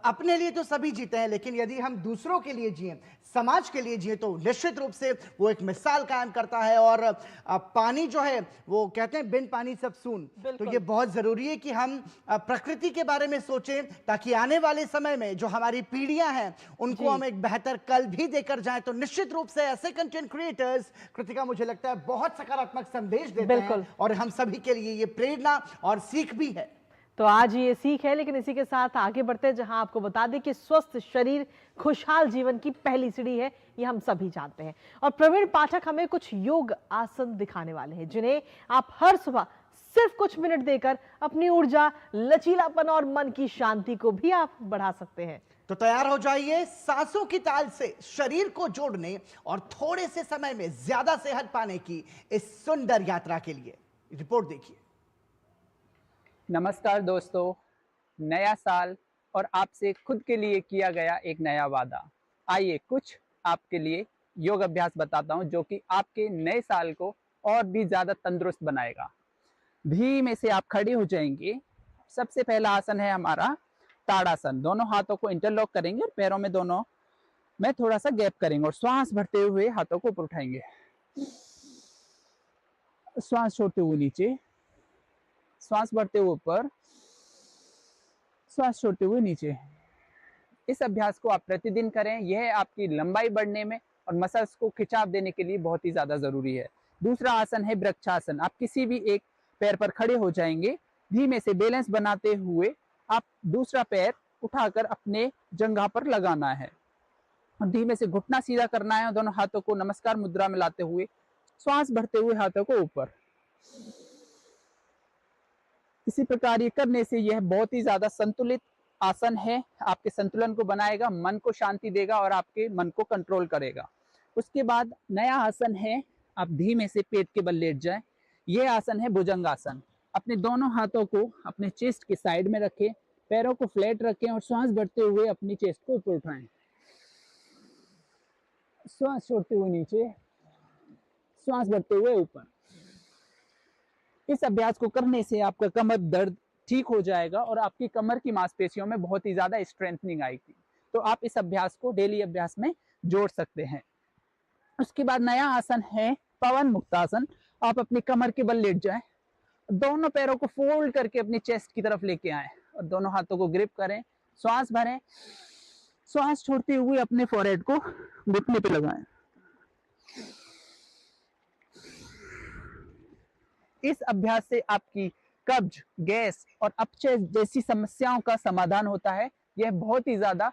अपने लिए तो सभी जीते हैं, लेकिन यदि हम दूसरों के लिए जिए, समाज के लिए जिए, तो निश्चित रूप से वो एक मिसाल कायम करता है। और पानी जो है, वो कहते हैं बिन पानी सब सून, तो ये बहुत जरूरी है कि हम प्रकृति के बारे में सोचें, ताकि आने वाले समय में जो हमारी पीढ़ियां हैं उनको हम एक बेहतर कल भी देकर जाएं। तो निश्चित रूप से ऐसे कंटेंट क्रिएटर्स, कृतिका, मुझे लगता है बहुत सकारात्मक संदेश देते हैं, और हम सभी के लिए ये प्रेरणा और सीख भी है। तो आज ये सीख है, लेकिन इसी के साथ आगे बढ़ते हैं, जहां आपको बता दें कि स्वस्थ शरीर खुशहाल जीवन की पहली सीढ़ी है, ये हम सभी जानते हैं। और प्रवीण पाठक हमें कुछ योग आसन दिखाने वाले हैं, जिन्हें आप हर सुबह सिर्फ कुछ मिनट देकर अपनी ऊर्जा, लचीलापन और मन की शांति को भी आप बढ़ा सकते हैं। तो तैयार हो जाइए सांसों की ताल से शरीर को जोड़ने और थोड़े से समय में ज्यादा सेहत पाने की इस सुंदर यात्रा के लिए। रिपोर्ट देखिए। नमस्कार दोस्तों, नया साल और आपसे खुद के लिए किया गया एक नया वादा। आइए कुछ आपके लिए योग अभ्यास बताता हूं, जो कि आपके नए साल को और भी ज़्यादा तंदुरुस्त बनाएगा। धीमे से आप खड़े हो जाएंगे। सबसे पहला आसन है हमारा ताड़ासन। दोनों हाथों को इंटरलॉक करेंगे और पैरों में दोनों में थोड़ा सा गैप करेंगे और श्वास भरते हुए हाथों को ऊपर उठाएंगे, श्वास छोड़ते हुए नीचे, श्वास भरते हुए ऊपर, श्वास छोड़ते हुए नीचे। इस अभ्यास को आप प्रतिदिन करें। यह आपकी लंबाई बढ़ने में और मसल्स को खिंचाव देने के लिए बहुत ही ज्यादा जरूरी है। दूसरा आसन है वृक्षासन। आप किसी भी एक पैर पर खड़े हो जाएंगे। धीमे से बैलेंस बनाते हुए आप दूसरा पैर उठाकर अपने जंघा पर लगाना है और धीमे से घुटना सीधा करना है और दोनों हाथों को नमस्कार मुद्रा में लाते हुए श्वास भरते हुए हाथों को ऊपर। इसी प्रकार ये करने से यह बहुत ही ज्यादा संतुलित आसन है। आपके संतुलन को बनाएगा, मन को शांति देगा और आपके मन को कंट्रोल करेगा। उसके बाद नया आसन है, आप धीमे से पेट के बल लेट जाएं। यह आसन है भुजंगासन। अपने दोनों हाथों को अपने चेस्ट के साइड में रखें, पैरों को फ्लैट रखें और श्वास भरते हुए अपनी चेस्ट को ऊपर उठाएं। श्वास छोड़ते हुए नीचे, श्वास भरते हुए ऊपर। इस अभ्यास को करने से आपका कमर दर्द ठीक हो जाएगा और आपकी कमर की मांसपेशियों में बहुत ही ज्यादा स्ट्रेंथनिंग आएगी। तो आप इस अभ्यास को डेली अभ्यास में जोड़ सकते हैं। उसके बाद नया आसन है पवन मुक्तासन। आप अपनी कमर के बल लेट जाएं, दोनों पैरों को फोल्ड करके अपनी चेस्ट की तरफ लेके आएं और दोनों हाथों को ग्रिप करें, श्वास भरें, श्वास छोड़ते हुए अपने फोरहेड को घुटने पे लगाएं। इस अभ्यास से आपकी कब्ज, गैस और अपचय जैसी समस्याओं का समाधान होता है। यह बहुत ही ज्यादा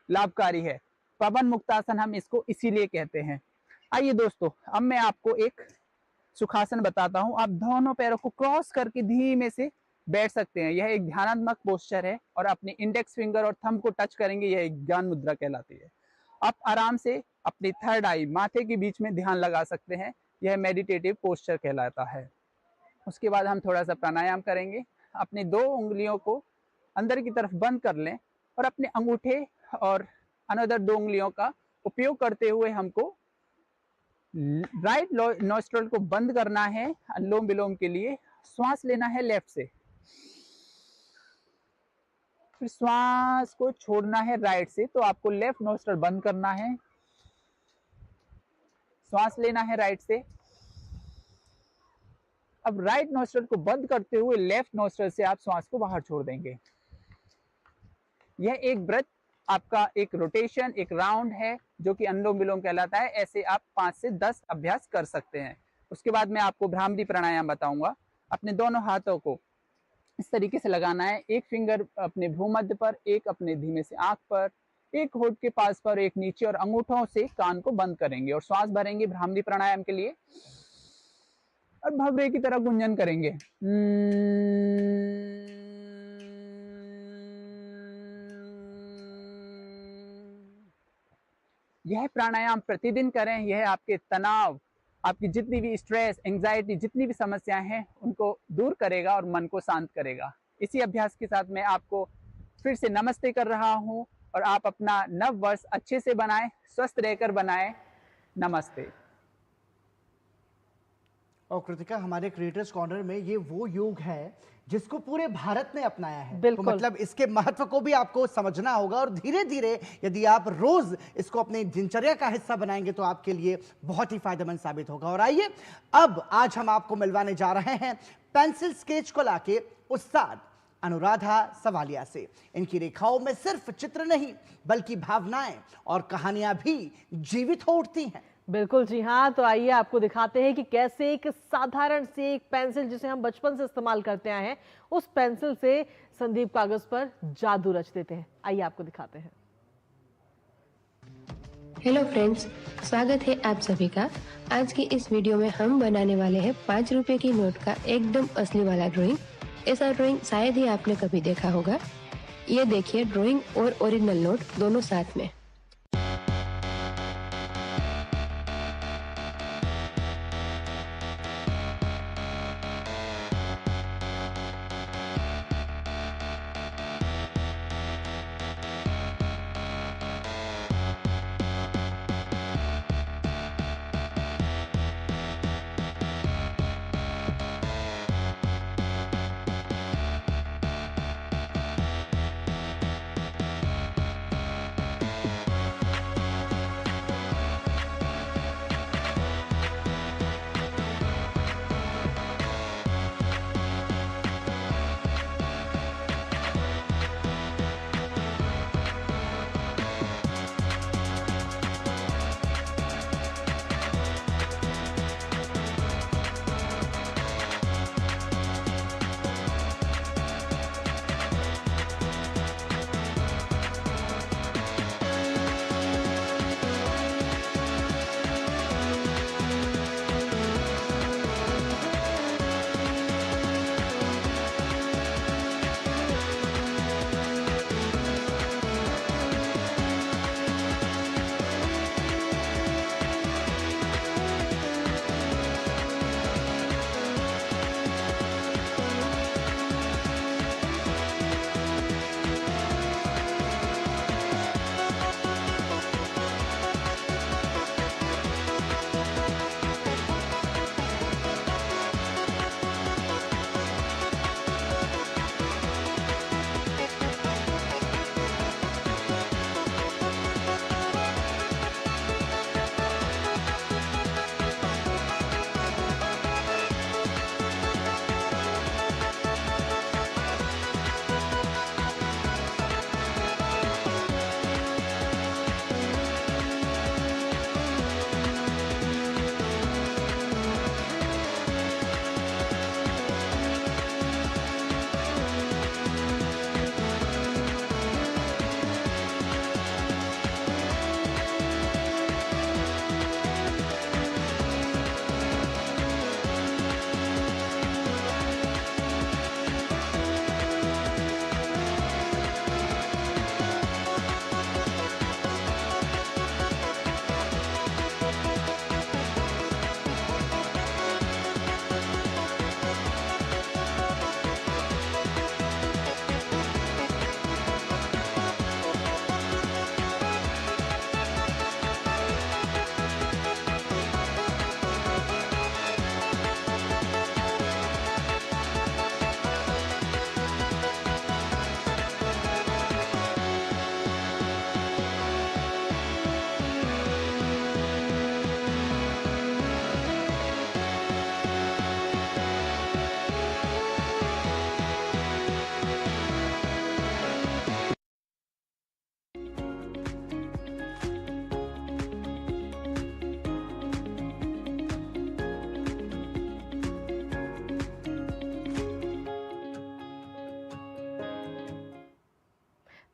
लाभकारी है। पवन मुक्तासन हम इसको इसीलिए कहते हैं। आइए दोस्तों, अब मैं आपको एक सुखासन बताता हूं। आप दोनों पैरों को क्रॉस करके धीमे से बैठ सकते हैं। यह एक ध्यानात्मक पोस्चर है और अपने इंडेक्स फिंगर और थंब को टच करेंगे, यह एक ज्ञान मुद्रा कहलाती है। आप आराम से अपनी थर्ड आई, माथे के बीच में ध्यान लगा सकते हैं। यह मेडिटेटिव पोस्चर कहलाता है। उसके बाद हम थोड़ा सा प्राणायाम करेंगे। अपनी 2 उंगलियों को अंदर की तरफ बंद कर लें और अपने अंगूठे और अनदर 2 उंगलियों का उपयोग करते हुए हमको राइट नॉस्ट्रल को बंद करना है अनुलोम विलोम के लिए। श्वास लेना है लेफ्ट से, फिर श्वास को छोड़ना है राइट से। तो आपको लेफ्ट नॉस्ट्रल बंद करना है, श्वास लेना है राइट से। अब राइट नॉस्ट्रल को बंद करते हुए लेफ्ट नॉस्ट्रल से आप श्वास को बाहर छोड़ देंगे। यह एक व्रत आपका एक रोटेशन, एक राउंड है जो कि अनुलोम विलोम कहलाता है। ऐसे आप 5 से 10 अभ्यास कर सकते हैं। उसके बाद मैं आपको भ्रामरी प्राणायाम बताऊंगा। अपने दोनों हाथों को इस तरीके से लगाना है, एक फिंगर अपने भूमध्य पर, एक अपने धीमे से आंख पर, एक होठ के पास पर, एक नीचे, और अंगूठों से कान को बंद करेंगे और श्वास भरेंगे भ्रामरी प्राणायाम के लिए और भवरे की तरह गुंजन करेंगे। यह प्राणायाम प्रतिदिन करें। यह आपके तनाव, आपकी जितनी भी स्ट्रेस, एंजाइटी, जितनी भी समस्याएं हैं उनको दूर करेगा और मन को शांत करेगा। इसी अभ्यास के साथ मैं आपको फिर से नमस्ते कर रहा हूं और आप अपना नव वर्ष अच्छे से बनाएं, स्वस्थ रहकर बनाएं। नमस्ते। और कृतिका, हमारे क्रिएटर्स कॉर्नर में ये वो योग है जिसको पूरे भारत ने अपनाया है। बिल्कुल। तो मतलब इसके महत्व को भी आपको समझना होगा और धीरे धीरे यदि आप रोज इसको अपने दिनचर्या का हिस्सा बनाएंगे तो आपके लिए बहुत ही फायदेमंद साबित होगा। और आइए अब आज हम आपको मिलवाने जा रहे हैं पेंसिल स्केच कला के उस्ताद अनुराधा सवालिया से। इनकी रेखाओं में सिर्फ चित्र नहीं बल्कि भावनाएं और कहानियां भी जीवित हो उठती हैं। बिल्कुल जी हाँ। तो आइए आपको दिखाते हैं कि कैसे एक साधारण सी एक पेंसिल जिसे हम बचपन से इस्तेमाल करते आए हैं, उस पेंसिल से संदीप कागज पर जादू रच देते हैं। आइए आपको दिखाते हैं। हेलो फ्रेंड्स, स्वागत है आप सभी का। आज की इस वीडियो में हम बनाने वाले हैं 5 रुपए की नोट का एकदम असली वाला ड्राइंग। ऐसा ड्राइंग शायद ही आपने कभी देखा होगा। ये देखिए, ड्राइंग और ओरिजिनल नोट दोनों साथ में।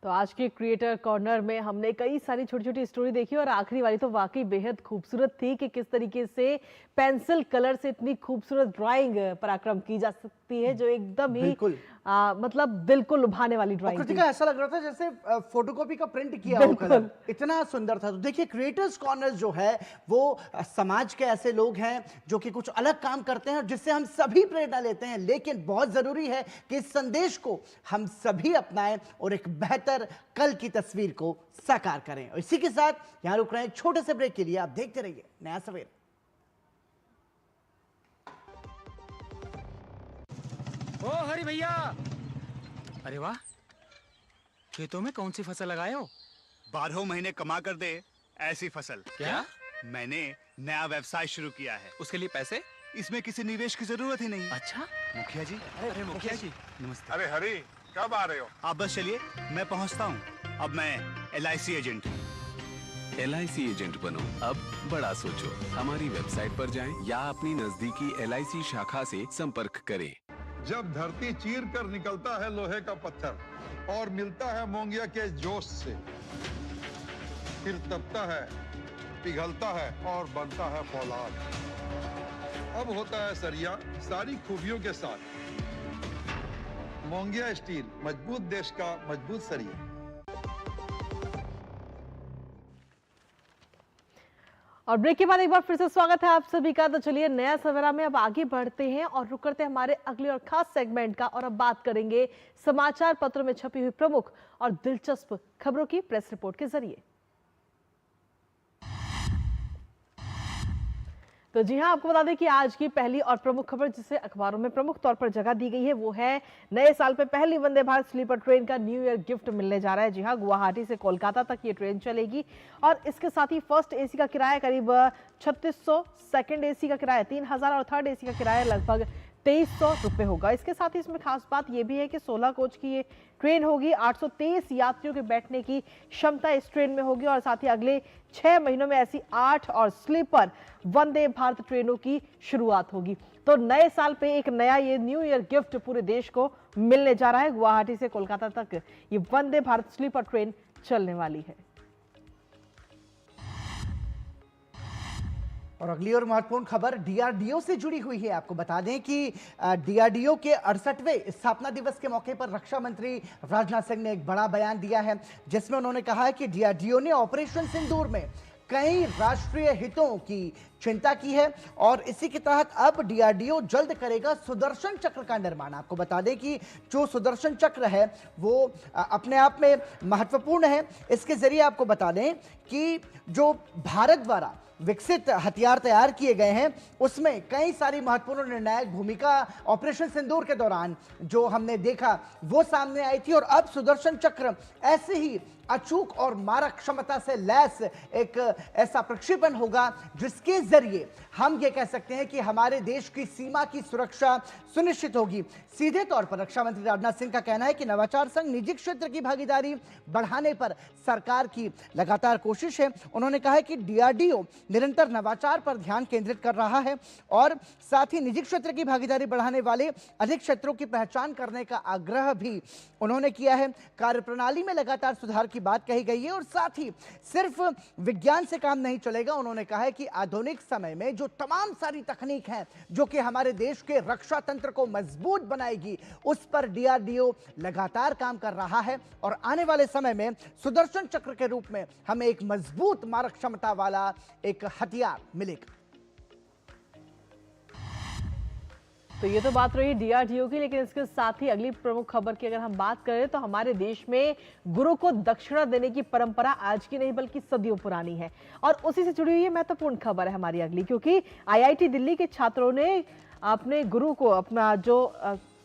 तो आज के क्रिएटर कॉर्नर में हमने कई सारी छोटी छोटी स्टोरी देखी और आखिरी वाली तो वाकई बेहद खूबसूरत थी कि किस तरीके से पेंसिल कलर से इतनी खूबसूरत ड्राइंग पराक्रम की जा सकती है जो एकदम ही मतलब दिल को लुभाने वाली ड्राइंग कृतिका ऐसा लग रहा था जैसे फोटोकॉपी का प्रिंट किया हो कलर, इतना सुंदर था। तो देखिए क्रिएटर्स कॉर्नर जो है वो समाज के ऐसे लोग हैं जो कि कुछ अलग काम करते हैं और जिससे हम सभी प्रेरणा लेते हैं, लेकिन बहुत जरूरी है कि इस संदेश को हम सभी अपनाएं और एक बेहतर कल की तस्वीर को साकार करें। और इसी के साथ यहां रुक रहे हैं एक छोटे से ब्रेक के लिए। आप देखते रहिए नया सवेरा। ओ हरी भैया, अरे वाह, खेतों में कौन सी फसल लगाए हो? 12 महीने कमा कर दे ऐसी फसल। क्या? मैंने नया व्यवसाय शुरू किया है। उसके लिए पैसे? इसमें किसी निवेश की जरूरत ही नहीं। अच्छा मुखिया जी। अरे मुखिया जी नमस्ते। अरे हरी, कब आ रहे हो? आप बस चलिए, मैं पहुंचता हूं। अब मैं LIC एजेंट हूं। LIC एजेंट बनो, अब बड़ा सोचो। हमारी वेबसाइट पर जाएं या अपनी नजदीकी LIC शाखा से संपर्क करें। जब धरती चीर कर निकलता है लोहे का पत्थर और मिलता है मोंगिया के जोश से, फिर तपता है, पिघलता है और बनता है फौलाद। अब होता है सरिया सारी खूबियों के साथ। मोंगिया स्टील, मजबूत देश का मजबूत सरिया। और ब्रेक के बाद एक बार फिर से स्वागत है आप सभी का। तो चलिए नया सवेरा में अब आगे बढ़ते हैं और रुक करते हैं हमारे अगले और खास सेगमेंट का। और अब बात करेंगे समाचार पत्रों में छपी हुई प्रमुख और दिलचस्प खबरों की प्रेस रिपोर्ट के जरिए। तो जी हां, आपको बता दें कि आज की पहली और प्रमुख खबर जिसे अखबारों में प्रमुख तौर पर जगह दी गई है वो है नए साल पे पहली वंदे भारत स्लीपर ट्रेन का न्यू ईयर गिफ्ट मिलने जा रहा है। जी हां, गुवाहाटी से कोलकाता तक ये ट्रेन चलेगी और इसके साथ ही फर्स्ट AC का किराया करीब 3600, सेकंड AC का किराया 3000 और थर्ड AC का किराया लगभग 2300 रुपए होगा। इसके साथ ही इसमें खास बात यह भी है कि 16 कोच की ये ट्रेन होगी। 823 यात्रियों के बैठने की क्षमता इस ट्रेन में होगी और साथ ही अगले 6 महीनों में ऐसी 8 और स्लीपर वंदे भारत ट्रेनों की शुरुआत होगी। तो नए साल पे एक नया ये न्यू ईयर गिफ्ट पूरे देश को मिलने जा रहा है। गुवाहाटी से कोलकाता तक ये वंदे भारत स्लीपर ट्रेन चलने वाली है। और अगली और महत्वपूर्ण खबर DRDO से जुड़ी हुई है। आपको बता दें कि DRDO के 68वें स्थापना दिवस के मौके पर रक्षा मंत्री राजनाथ सिंह ने एक बड़ा बयान दिया है जिसमें उन्होंने कहा है कि DRDO ने ऑपरेशन सिंदूर में कई राष्ट्रीय हितों की चिंता की है और इसी के तहत अब DRDO जल्द करेगा सुदर्शन चक्र का निर्माण। आपको बता दें कि जो सुदर्शन चक्र है वो अपने आप में महत्वपूर्ण है। इसके जरिए आपको बता दें कि जो भारत द्वारा विकसित हथियार तैयार किए गए हैं उसमें कई सारी महत्वपूर्ण निर्णायक भूमिका ऑपरेशन सिंदूर के दौरान जो हमने देखा वो सामने आई थी। और अब सुदर्शन चक्र ऐसे ही अचूक और मारक क्षमता से लैस एक ऐसा प्रक्षेपण होगा जिसके जरिए हम ये कह सकते हैं कि हमारे देश की सीमा की सुरक्षा सुनिश्चित होगी। सीधे तौर पर रक्षा मंत्री राजनाथ सिंह का कहना है कि नवाचार संग निजी क्षेत्र की भागीदारी बढ़ाने पर सरकार की लगातार कोशिश है। उन्होंने कहा है कि DRDO निरंतर नवाचार पर ध्यान केंद्रित कर रहा है और साथ ही निजी क्षेत्र की भागीदारी बढ़ाने वाले अधिक क्षेत्रों की पहचान करने का आग्रह भी उन्होंने किया है। कार्यप्रणाली में लगातार सुधार की बात कही गई है और साथ ही सिर्फ विज्ञान से काम नहीं चलेगा। उन्होंने कहा है कि आधुनिक समय में जो तमाम सारी तकनीक हैं जो कि हमारे देश के रक्षा तंत्र को मजबूत बनाएगी उस पर DRDO लगातार काम कर रहा है और आने वाले समय में सुदर्शन चक्र के रूप में हमें एक मजबूत मारक क्षमता वाला एक हथियार मिलेगा। तो ये तो बात रही DRDO की, लेकिन इसके साथ ही अगली प्रमुख खबर की अगर हम बात करें तो हमारे देश में गुरु को दक्षिणा देने की परंपरा आज की नहीं बल्कि सदियों पुरानी है और उसी से जुड़ी हुई ये महत्वपूर्ण खबर है हमारी अगली, क्योंकि IIT दिल्ली के छात्रों ने अपने गुरु को अपना जो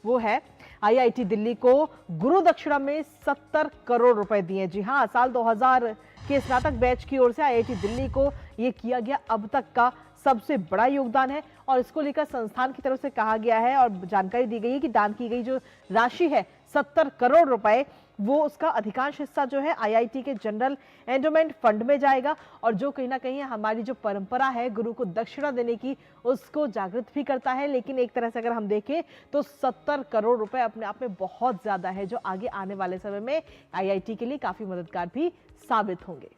वो है IIT दिल्ली को गुरु दक्षिणा में 70 करोड़ रुपए दिए। जी हाँ, साल 2000 के स्नातक बैच की ओर से IIT दिल्ली को ये किया गया अब तक का सबसे बड़ा योगदान है और इसको लेकर संस्थान की तरफ से कहा गया है और जानकारी दी गई है कि दान की गई जो राशि है 70 करोड़ रुपए वो उसका अधिकांश हिस्सा जो है IIT के जनरल एंडोमेंट फंड में जाएगा, और जो कहीं ना कहीं हमारी जो परंपरा है गुरु को दक्षिणा देने की, उसको जागृत भी करता है। लेकिन एक तरह से अगर हम देखें तो 70 करोड़ रुपए अपने आप में बहुत ज्यादा है, जो आगे आने वाले समय में IIT के लिए काफी मददगार भी साबित होंगे।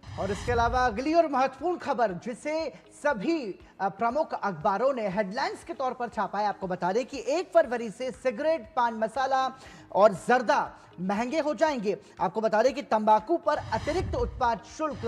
और इसके अलावा अगली और महत्वपूर्ण खबर जिसे सभी प्रमुख अखबारों ने हेडलाइंस के तौर पर छापा है, आपको बता दें कि 1 फरवरी से सिगरेट, पान मसाला और जर्दा महंगे हो जाएंगे। आपको बता दें कि तंबाकू पर अतिरिक्त उत्पाद शुल्क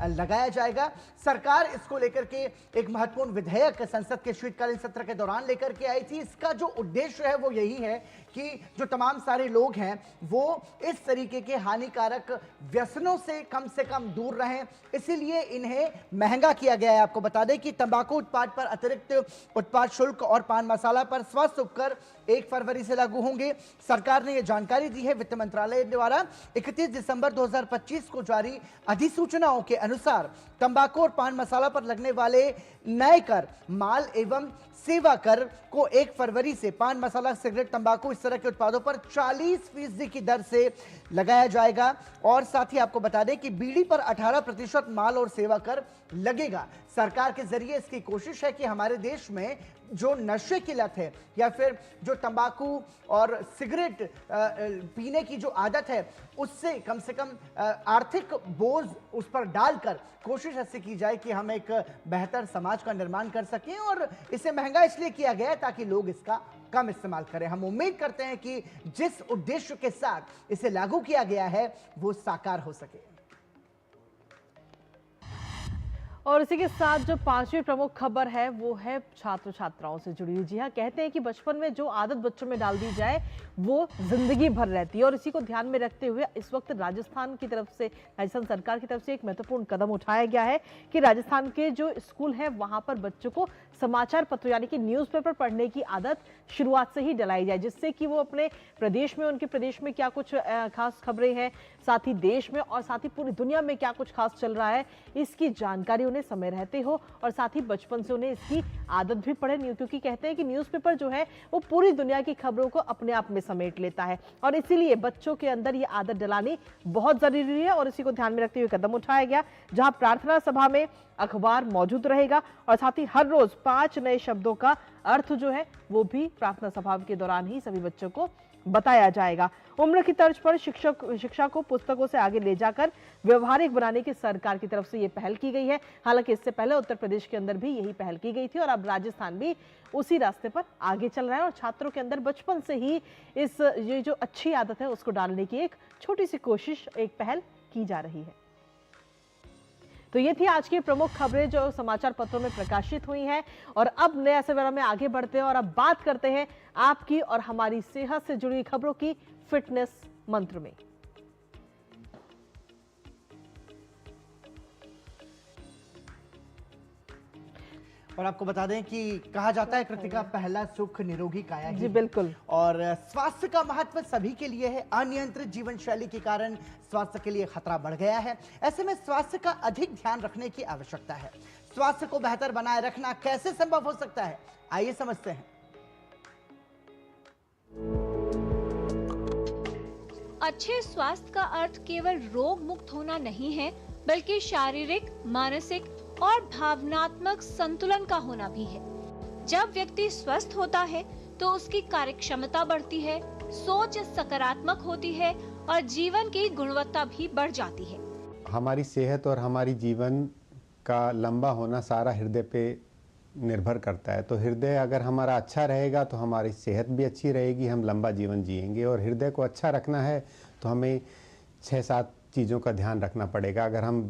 लगाया जाएगा। सरकार इसको लेकर के एक महत्वपूर्ण विधेयक संसद के शीतकालीन सत्र के दौरान लेकर के आई थी। इसका जो उद्देश्य है वो यही है कि जो तमाम सारे लोग हैं वो इस तरीके के हानिकारक व्यसनों से कम दूर रहें, इसीलिए इन्हें महंगा किया गया है। आपको बता दें कि तंबाकू उत्पाद पर अतिरिक्त उत्पाद शुल्क और पान मसाला पर स्वास्थ्य उपकर 1 फरवरी से लागू होंगे। सरकार ने यह जानकारी दी है वित्त मंत्रालय द्वारा 31 दिसंबर 2025 को जारी अधिसूचनाओं के अनुसार तंबाकू और पान मसाला पर लगने वाले नए कर, माल एवं सेवा कर को 1 फरवरी से पान मसाला, सिगरेट, तंबाकू इस तरह के उत्पादों पर 40% की दर से लगाया जाएगा। और साथ ही आपको बता दें कि बीड़ी पर 18% माल और सेवा कर लगेगा। सरकार के जरिए इसकी कोशिश है कि हमारे देश में जो नशे की लत है या फिर जो तंबाकू और सिगरेट पीने की जो आदत है उससे से कम आर्थिक बोझ उस पर डालकर कोशिश ऐसी की जाए कि हम एक बेहतर समाज का निर्माण कर सकें। और इसे महंगा इसलिए किया गया है ताकि लोग इसका कम इस्तेमाल करें। हम उम्मीद करते हैं कि जिस उद्देश्य के साथ इसे लागू किया गया है वो साकार हो सके। और इसी के साथ जो 5वीं प्रमुख खबर है वो है छात्र छात्राओं से जुड़ी हुई। जी हाँ, कहते हैं कि बचपन में जो आदत बच्चों में डाल दी जाए वो जिंदगी भर रहती है, और इसी को ध्यान में रखते हुए इस वक्त राजस्थान सरकार की तरफ से एक महत्वपूर्ण कदम उठाया गया है कि राजस्थान के जो स्कूल हैं वहां पर बच्चों को समाचार पत्र यानी कि न्यूज़पेपर पढ़ने की आदत शुरुआत से ही डलाई जाए, जिससे कि वो अपने प्रदेश में, उनके प्रदेश में क्या कुछ खास खबरें हैं, साथ ही देश में और साथ ही पूरी दुनिया में क्या कुछ खास चल रहा है, इसकी जानकारी उन्हें समय रहते हो और साथ ही बचपन से उन्हें इसकी आदत भी पड़े। क्योंकि कहते हैं कि न्यूज़पेपर जो है वो पूरी दुनिया की खबरों को अपने आप में समेट लेता है, और इसीलिए बच्चों के अंदर ये आदत डलानी बहुत जरूरी है। और इसी को ध्यान में रखते हुए कदम उठाया गया, जहां प्रार्थना सभा में अखबार मौजूद रहेगा और साथ ही हर रोज 5 नए शब्दों का अर्थ जो है वो भी प्रार्थना सभा के दौरान ही सभी बच्चों को बताया जाएगा। उम्र की तर्ज पर शिक्षा को पुस्तकों से आगे ले जाकर व्यवहारिक बनाने की सरकार की तरफ से ये पहल की गई है। हालांकि इससे पहले उत्तर प्रदेश के अंदर भी यही पहल की गई थी और अब राजस्थान भी उसी रास्ते पर आगे चल रहा है और छात्रों के अंदर बचपन से ही ये जो अच्छी आदत है उसको डालने की एक छोटी सी कोशिश, एक पहल की जा रही है। तो ये थी आज की प्रमुख खबरें जो समाचार पत्रों में प्रकाशित हुई हैं। और अब नया सवेरा में आगे बढ़ते हैं और अब बात करते हैं आपकी और हमारी सेहत से जुड़ी खबरों की फिटनेस मंत्र में। और आपको बता दें कि कहा जाता है कृतिका पहला सुख निरोगी काया ही। जी बिल्कुल। और स्वास्थ्य का महत्व सभी के लिए है। अनियंत्रित जीवन शैली के कारण स्वास्थ्य के लिए खतरा बढ़ गया है। ऐसे में स्वास्थ्य का अधिक ध्यान रखने की आवश्यकता है। स्वास्थ्य को बेहतर बनाए रखना कैसे संभव हो सकता है, आइए समझते हैं। अच्छे स्वास्थ्य का अर्थ केवल रोग मुक्त होना नहीं है, बल्कि शारीरिक, मानसिक और भावनात्मक संतुलन का होना भी है। जब व्यक्ति स्वस्थ होता है तो उसकी कार्यक्षमता बढ़ती है, सोच सकारात्मक होती है और जीवन की गुणवत्ता भी बढ़ जाती है। हमारी सेहत और हमारी जीवन का लंबा होना सारा हृदय पे निर्भर करता है। तो हृदय अगर हमारा अच्छा रहेगा तो हमारी सेहत भी अच्छी रहेगी, हम लंबा जीवन जिएंगे। और हृदय को अच्छा रखना है तो हमें 6-7 चीज़ों का ध्यान रखना पड़ेगा। अगर हम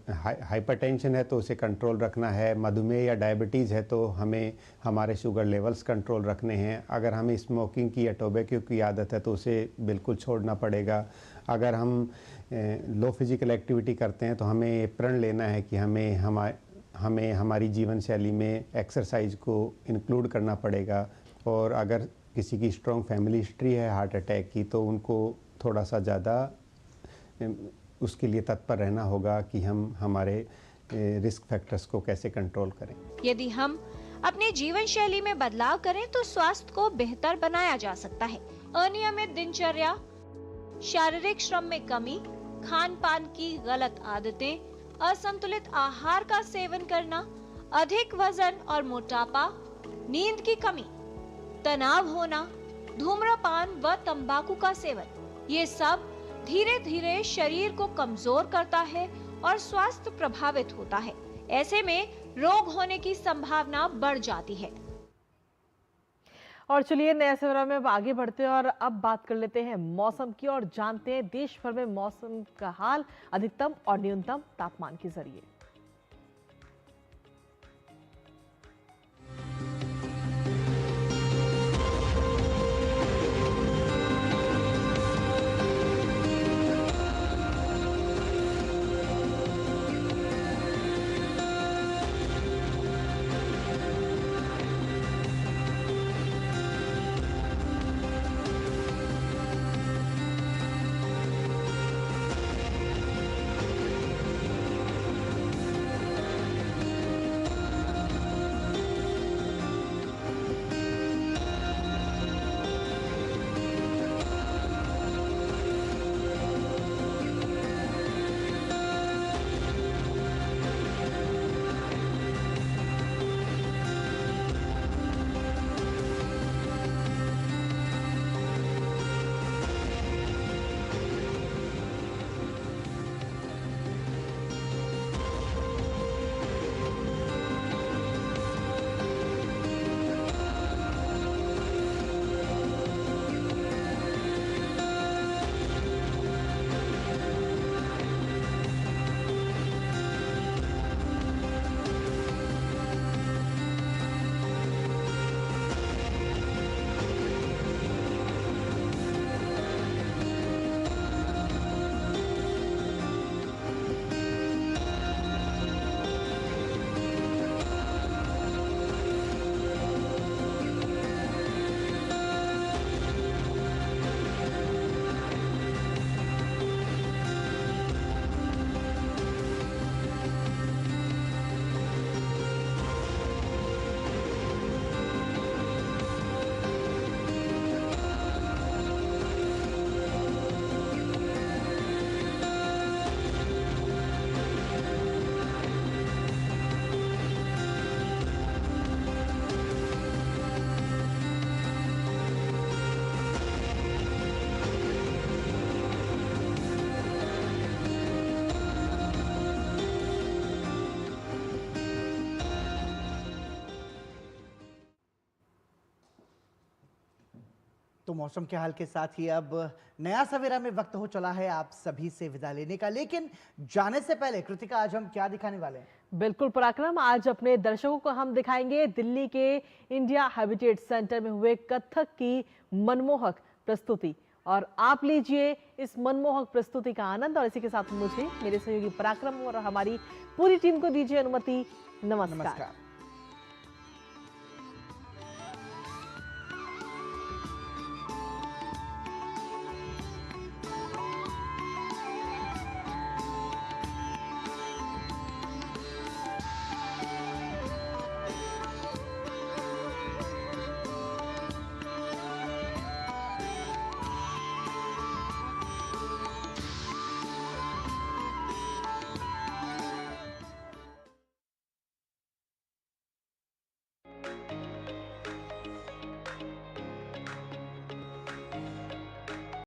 हाइपरटेंशन है तो उसे कंट्रोल रखना है, मधुमेह या डायबिटीज़ है तो हमें हमारे शुगर लेवल्स कंट्रोल रखने हैं, अगर हमें स्मोकिंग की या टोबैको की आदत है तो उसे बिल्कुल छोड़ना पड़ेगा, अगर हम लो फिजिकल एक्टिविटी करते हैं तो हमें ये प्रण लेना है कि हमें हमारी जीवन शैली में एक्सरसाइज को इंक्लूड करना पड़ेगा। और अगर किसी की स्ट्रॉन्ग फैमिली हिस्ट्री है हार्ट अटैक की तो उनको थोड़ा सा ज़्यादा उसके लिए तत्पर रहना होगा कि हम हमारे रिस्क फैक्टर्स को कैसे कंट्रोल करें। यदि हम अपनी जीवन शैली में बदलाव करें तो स्वास्थ्य को बेहतर बनाया जा सकता है। अनियमित दिनचर्या, शारीरिक श्रम में कमी, खान पान की गलत आदतें, असंतुलित आहार का सेवन करना, अधिक वजन और मोटापा, नींद की कमी, तनाव होना, धूम्रपान व तंबाकू का सेवन, ये सब धीरे धीरे शरीर को कमजोर करता है और स्वास्थ्य प्रभावित होता है। ऐसे में रोग होने की संभावना बढ़ जाती है। और चलिए नया सवेरा में अब आगे बढ़ते हैं और अब बात कर लेते हैं मौसम की और जानते हैं देश भर में मौसम का हाल अधिकतम और न्यूनतम तापमान के जरिए। तो मौसम के हाल के साथ ही अब नया सवेरा में वक्त हो चला है आप सभी से विदा लेने का। लेकिन जाने से पहले कृतिका, आज हम क्या दिखाने वाले हैं? बिल्कुल पराक्रम, आज अपने दर्शकों को हम दिखाएंगे दिल्ली के इंडिया हैबिटेट सेंटर में हुए कथक की मनमोहक प्रस्तुति। और आप लीजिए इस मनमोहक प्रस्तुति का आनंद। और इसी के साथ मुझे, मेरे सहयोगी पराक्रम और हमारी पूरी टीम को दीजिए अनुमति। नमस्कार।